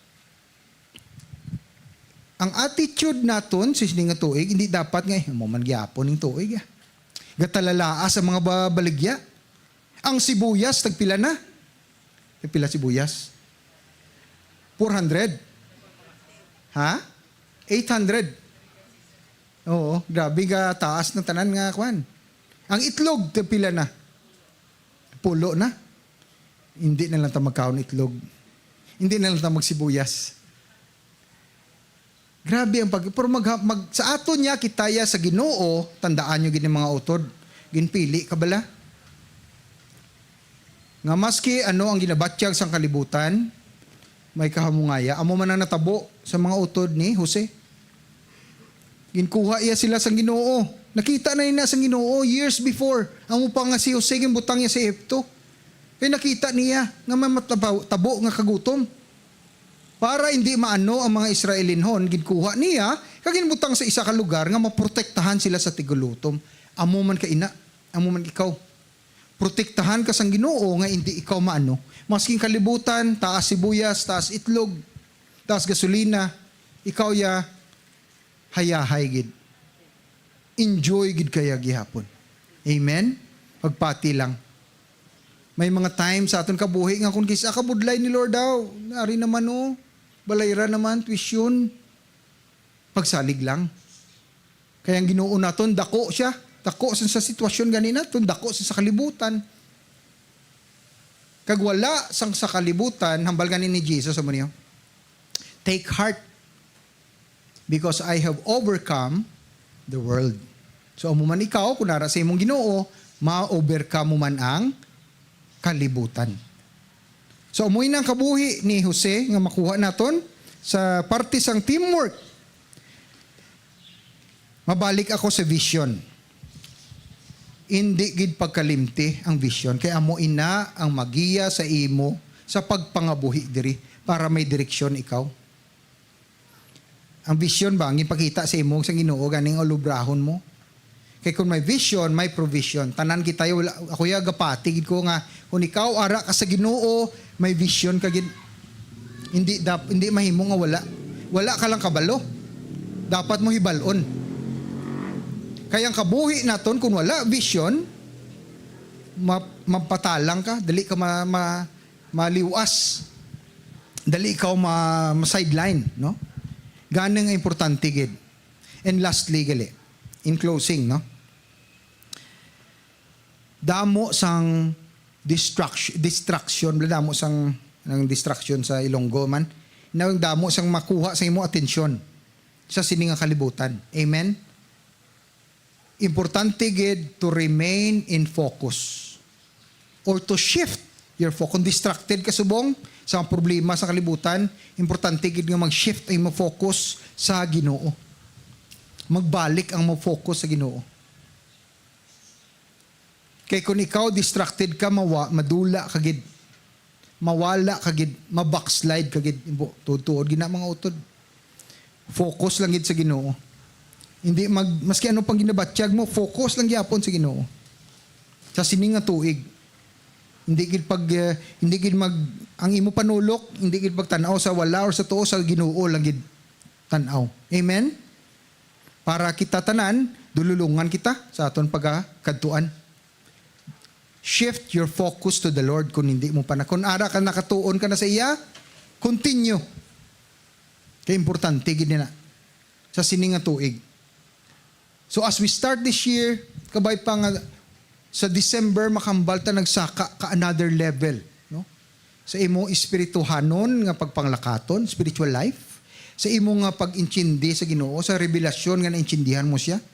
Ang attitude naton sa sining nga tuig, hindi dapat nga, mo man gyapon ning tuig. Gatalalaas sa mga baligya. Ang sibuyas, tagpila na. Tagpila sibuyas? 400? Ha? 800? Oo, grabe ga taas ng tanan nga kwan. Ang itlog, tagpila na. Pulo na. Hindi na lang ta magkaon itlog. Hindi na lang ta magsibuyas. Grabe ang pero sa ato niya kitaya sa Ginoo, tandaan niyo gini mga utod, ginpili ka bala. Nga maski ano ang ginabatyag sang kalibutan, may kahamungaya, amo man ang natabo sa mga utod ni Jose. Ginkuha iya sila sang Ginoo. Nakita na niya sang Ginoo years before. Amo pa nga si Jose ginbutang niya sa Ehipto. Kaya nakita niya nga mamatabo nga kagutom. Para hindi maano ang mga Israelinhon, ginkuha niya, Kaginbutang sa isa ka lugar nga maprotektahan sila sa tigulutom. Amo man ka ina, amo man ikaw. Protektahan ka sang Ginoo nga hindi ikaw maano. Masking kalibutan, taas sibuyas, taas itlog, taas gasolina, ikaw ya hayahay gid. Enjoy gid kaya gihapon. Amen? Pagpati lang. May mga time sa aton kabuhi nga kung kisa kabudlay ni Lord daw. Ari naman o. Balayra naman, tuition. Pagsalig lang. Kaya ang Ginoo naton, dako siya. Dako sa sitwasyon ganina, dako sa kalibutan. Kag wala sang sa kalibutan, hambal ganin ni Jesus sa niyo. Take heart because I have overcome the world. So umuman ikaw, kunara sa imong Ginoo, ma-overcome mo man ang kalibutan. So umuwi ng kabuhi ni Jose nga makuha naton sa parte sang teamwork. Mabalik ako sa vision. Hindi gid pagkalimti ang vision. Kaya amo ina ang magiya sa imo sa pagpangabuhi diri para may direksyon ikaw. Ang vision ba, ang ipakita sa imo sa Ginoo ganing olubrahon mo. Kaya kung may vision, may provision. Tanan kita wala ako ya gapati gid ko nga kung ikaw ara ka sa Ginoo, may vision ka gid. Hindi mahimo nga wala. Wala ka lang kabalo. Dapat mo hibalon. Kaya ang kabuhi naton kung wala vision, mapatalang ka, dali ka maliwas. Dali ikaw ma-sideline, no? Ganang nga importante gid. And lastly, gali, in closing, no? Damo sang distraction, damo sang distraction sa Ilonggo man. Damo sang makuha sa imo atensyon sa siningang kalibutan. Amen? Importante gid to remain in focus or to shift your focus. Kung distracted ka subong sa problema sa kalibutan, importante gid nga mag-shift ang mo focus sa Ginoo. Magbalik ang mo focus sa Ginoo. Kay kung ikaw distracted ka, madula ka gid. Mawala ka gid, mabackslide ka gid. Tuod gina mga utod. Focus lang gid sa Ginoo. Hindi maski ano pang ginabatyag mo, focus lang gyapon sa Ginoo. Sa sining nga tuig. Hindi gid ang imo panulok, hindi gid pagtan-aw sa wala or sa tuo sa Ginoo lang gid tan-aw. Amen. Para kita tanan, dululungan kita sa aton pagkadtuan. Shift your focus to the Lord kung hindi mo pa na. Kung ara ka nakatuon ka na sa iya, continue. Kaya importante gid na sa sining nga tuig. So as we start this year, kabay pa nga sa December makambal ta nagsaka ka another level, no? Sa imo espirituhanon nga pagpanglakaton, spiritual life, sa imo nga pag-intindi sa Ginoo, sa revelasyon nga naintindihan mo siya.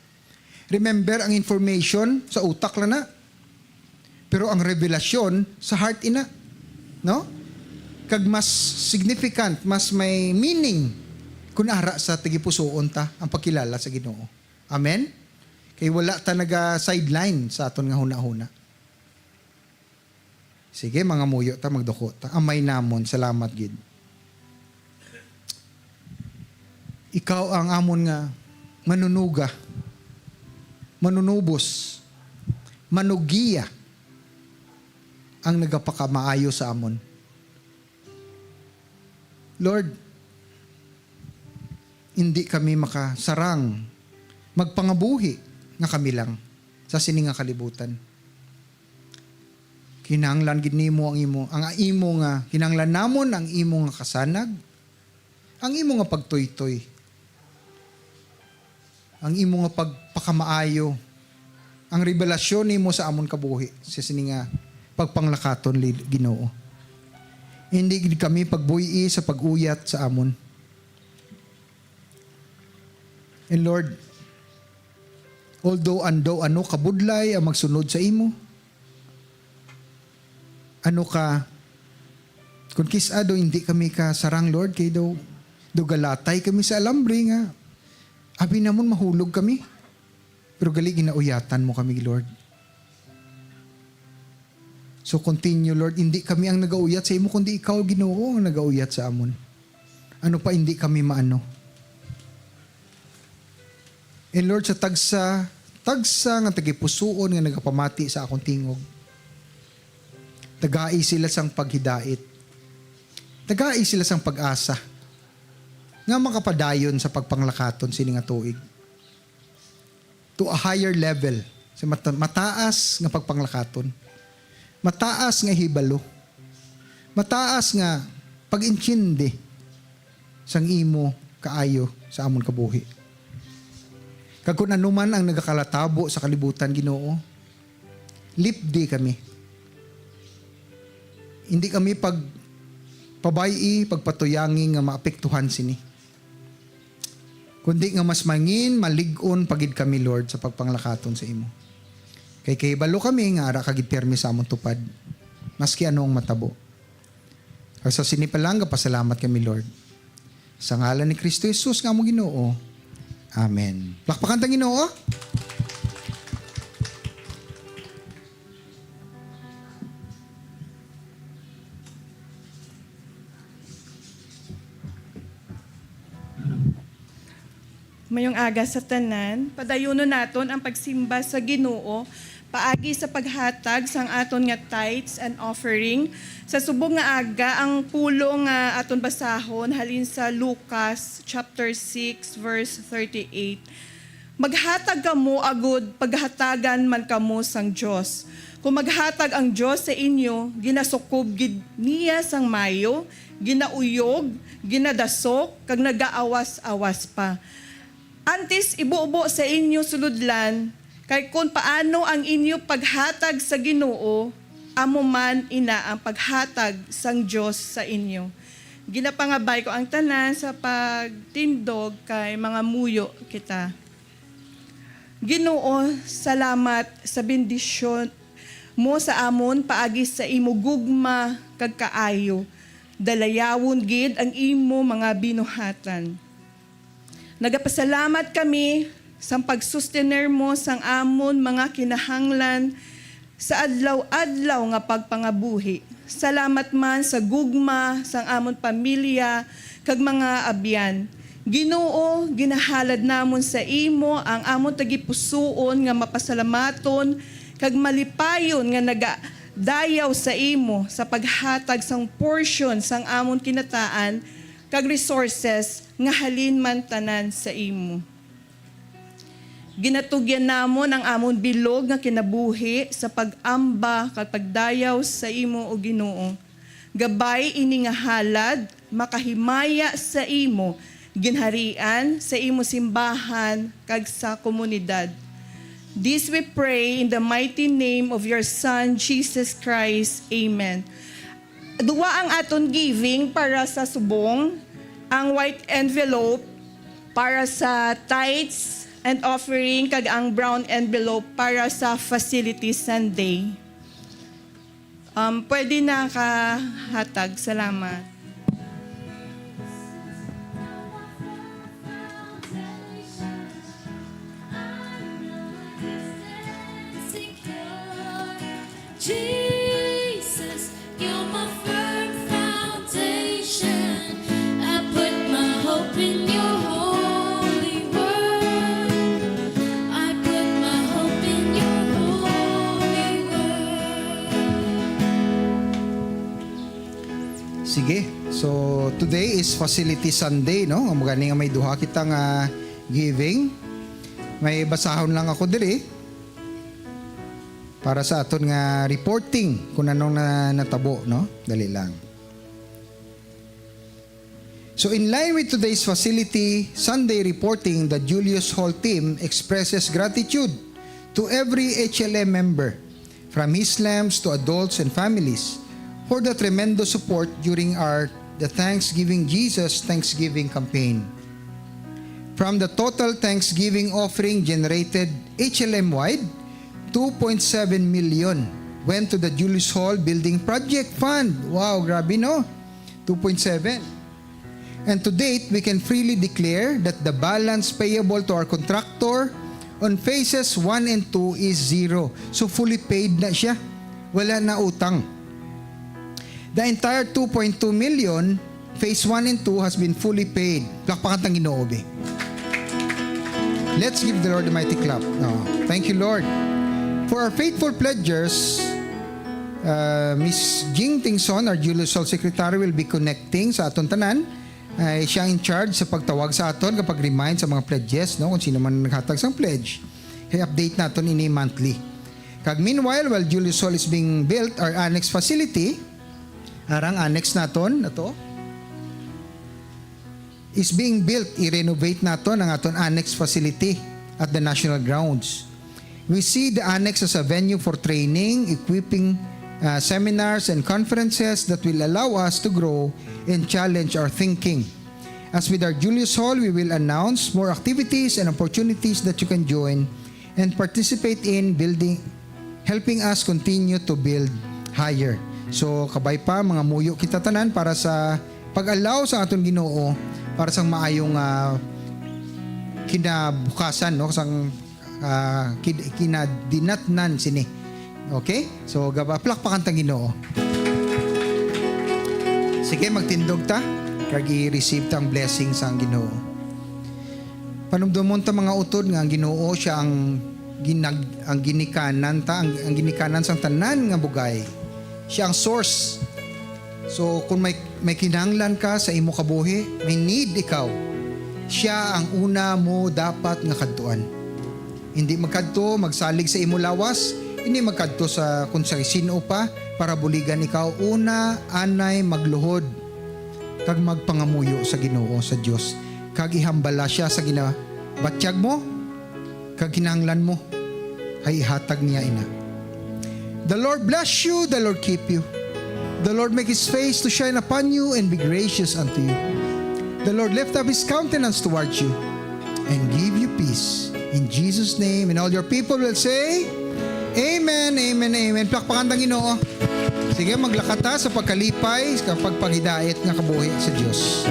Remember ang information sa utak lang na. Pero ang revelasyon sa heart ina, no? Kag mas significant, mas may meaning kun ara sa tigipusoon ta ang pagkilala sa Ginoo. Amen? Kaya wala ta naga-sideline sa aton nga huna-huna. Sige, mga muyo ta, magduko ta. Amay namon, salamat gid. Ikaw ang amon nga manunuga, manunubos, manugiya ang nagapakamaayo sa amon. Lord, hindi kami makasarang magpangabuhi nga kami lang sa sining nga kalibutan. Kinahanglan gid nimo ang imo nga kinahanglan namon ang imo nga kasanag, ang imo nga pagtoy-toy, ang imo nga pagpakamaayo, ang revelasyon nimo sa amon kabuhi sa sining nga pagpanglakaton Ginoo. Hindi gid kami pagbuyi sa pag-uyat sa amon. And Lord, although ano kabudlay ang magsunod sa imo, ano ka, kung kisado hindi kami ka sarang Lord, kay do galatay kami sa alambre nga, abi namon mahulog kami, pero gali ginauyatan mo kami Lord. So continue Lord, hindi kami ang nagauyat sa imo, kundi ikaw Ginoo ang nagauyat sa amon. Ano pa hindi kami maano? And Lord, sa tagsa nga tagipusuon nga nagapamati sa akong tingog. Tagai sila sang paghidait. Tagai sila sang pag-asa. Nga makapadayon sa pagpanglakaton sini nga tuig. To a higher level. Sa mataas nga pagpanglakaton. Mataas nga hibalo. Mataas nga pag-intindi sang imo kaayo sa amon kabuhi. Kag kung anuman ang nagakalatabo sa kalibutan, Ginoo, lipdi kami. Hindi kami pagpatuyangi nga maapektuhan sini. Kundi nga mas mangin, malig-on pagid kami, Lord, sa pagpanglakaton sa imo. Kay kahibalo kami nga ara kagid permi sa amon tupad. Maski anong matabo. Kag sa sinipalang pasalamat kami, Lord. Sa ngalan ni Kristo Jesus nga mo Ginoo. Amen. Lakpakan tang Ginoo. Mayong aga sa tanan, padayuno naton ang pagsimba sa Ginoo, paagi sa paghatag sang aton nga tithes and offering. Sa subong nga aga, ang pulong nga aton basahon halin sa Lucas chapter 6 verse 38. Maghatag kamo agud paghatagan man kamo sang Dios. Kung maghatag ang Dios sa inyo, ginasukob gid niya sang mayo, ginauyog, ginadasok, kag nagaawas-awas pa. Antes ibuubo sa inyo suludlan, kay kung paano ang inyo paghatag sa Ginoo, amo man ina ang paghatag sang Dios sa inyo. Ginapangabay ko ang tanan sa pagtindog kay mga muyo kita. Ginoo, salamat sa bendisyon mo sa amon paagi sa imo gugma kag kaayo. Dalayawon gid ang imo mga binuhatan. Nagapasalamat kami sa pagsustener mo sang amon mga kinahanglan sa adlaw-adlaw nga pagpangabuhi. Salamat man sa gugma sang amon pamilya kag mga abyan. Ginoo, ginahalad namon sa imo ang amon tagipusoon nga mapasalamaton kag malipayon nga nagadayaw sa imo sa paghatag sang portion sang amon kinataan kag resources nga halin man tanan sa imo. Ginatugyan namon ang amon bilog nga kinabuhi sa pag-amba kag pagdayaw sa imo o Ginoo. Gabay ini nga halad makahimaya sa imo ginharian sa imo simbahan kag sa komunidad. This we pray in the mighty name of your Son Jesus Christ. Amen. Duwa ang aton giving para sa subong, ang white envelope para sa tithes and offering, kag ang brown envelope para sa Facility Sunday. Pwede na kahatag. Salamat. Jesus, you're my firm foundation. I put my hope in your holy word. I put my hope in your holy word. Sige. So, today is Facility Sunday, no? Magani nga may duha kitang giving. May basahon lang ako diri para sa aton nga reporting kung anong natabo, no? Dali lang. So in line with today's Facility Sunday reporting, the Julius Hall team expresses gratitude to every HLM member, from Islams to adults and families, for the tremendous support during the Thanksgiving Jesus Thanksgiving campaign. From the total Thanksgiving offering generated HLM-wide, 2.7 million went to the Julius Hall Building Project Fund. Wow, grabe no? 2.7. And to date, we can freely declare that the balance payable to our contractor on phases 1 and 2 is zero. So fully paid na siya. Wala na utang. The entire 2.2 million, phase 1 and 2 has been fully paid. Lakpakan tang Ginoo, be. Let's give the Lord a mighty clap. Thank you, Lord. For our faithful pledgers, Miss Jing Tingson, our Julius Sol Secretary, will be connecting sa aton tanan. Siya in charge sa pagtawag sa aton kapag remind sa mga pledges, no, kung sino man naghatag sang pledge. I-update naton ini monthly. Kag meanwhile, while Julius Sol is being built, our annex facility, arang annex naton, na to, is being built. I-renovate naton ang aton annex facility at the national grounds. We see the annex as a venue for training, equipping seminars and conferences that will allow us to grow and challenge our thinking. As with our Julius Hall, we will announce more activities and opportunities that you can join and participate in building, helping us continue to build higher. So, kabay pa, mga muyo kita tanan para sa pag-allow sa aton Ginoo para sa maayong kinabukasan, no, sang kinadinatnan sini. Okay? So, gabaplak pa kantang Ginoo. Sige, magtindog ta. Kag i-receive ta ang blessing sa ang Ginoo. Panumdumon ta mga utod nga ang Ginoo siya ang ginikanan ta, ang ginikanan sang tanan nga bugay. Siya ang source. So, kung may kinahanglan ka sa imo kabuhi, may need ikaw, siya ang una mo dapat nga kadtuan. Hindi magkadto, magsalig sa imo lawas, hindi magkadto sa kung sa sino pa para buligan ikaw. Una, anay, magluhod, kag magpangamuyo sa Ginoo, sa Dios. Kag ihambala siya sa ginabatyag mo, kag kinahanglan mo, ay ihatag niya ina. The Lord bless you, the Lord keep you. The Lord make His face to shine upon you and be gracious unto you. The Lord lift up His countenance towards you and give you peace. In Jesus' name, and all your people will say, Amen, Amen, Amen. Plakpakan tang Ginoo. Sige, maglakata sa pagkalipay, sa pagpangidait nga kabuhi sa Diyos.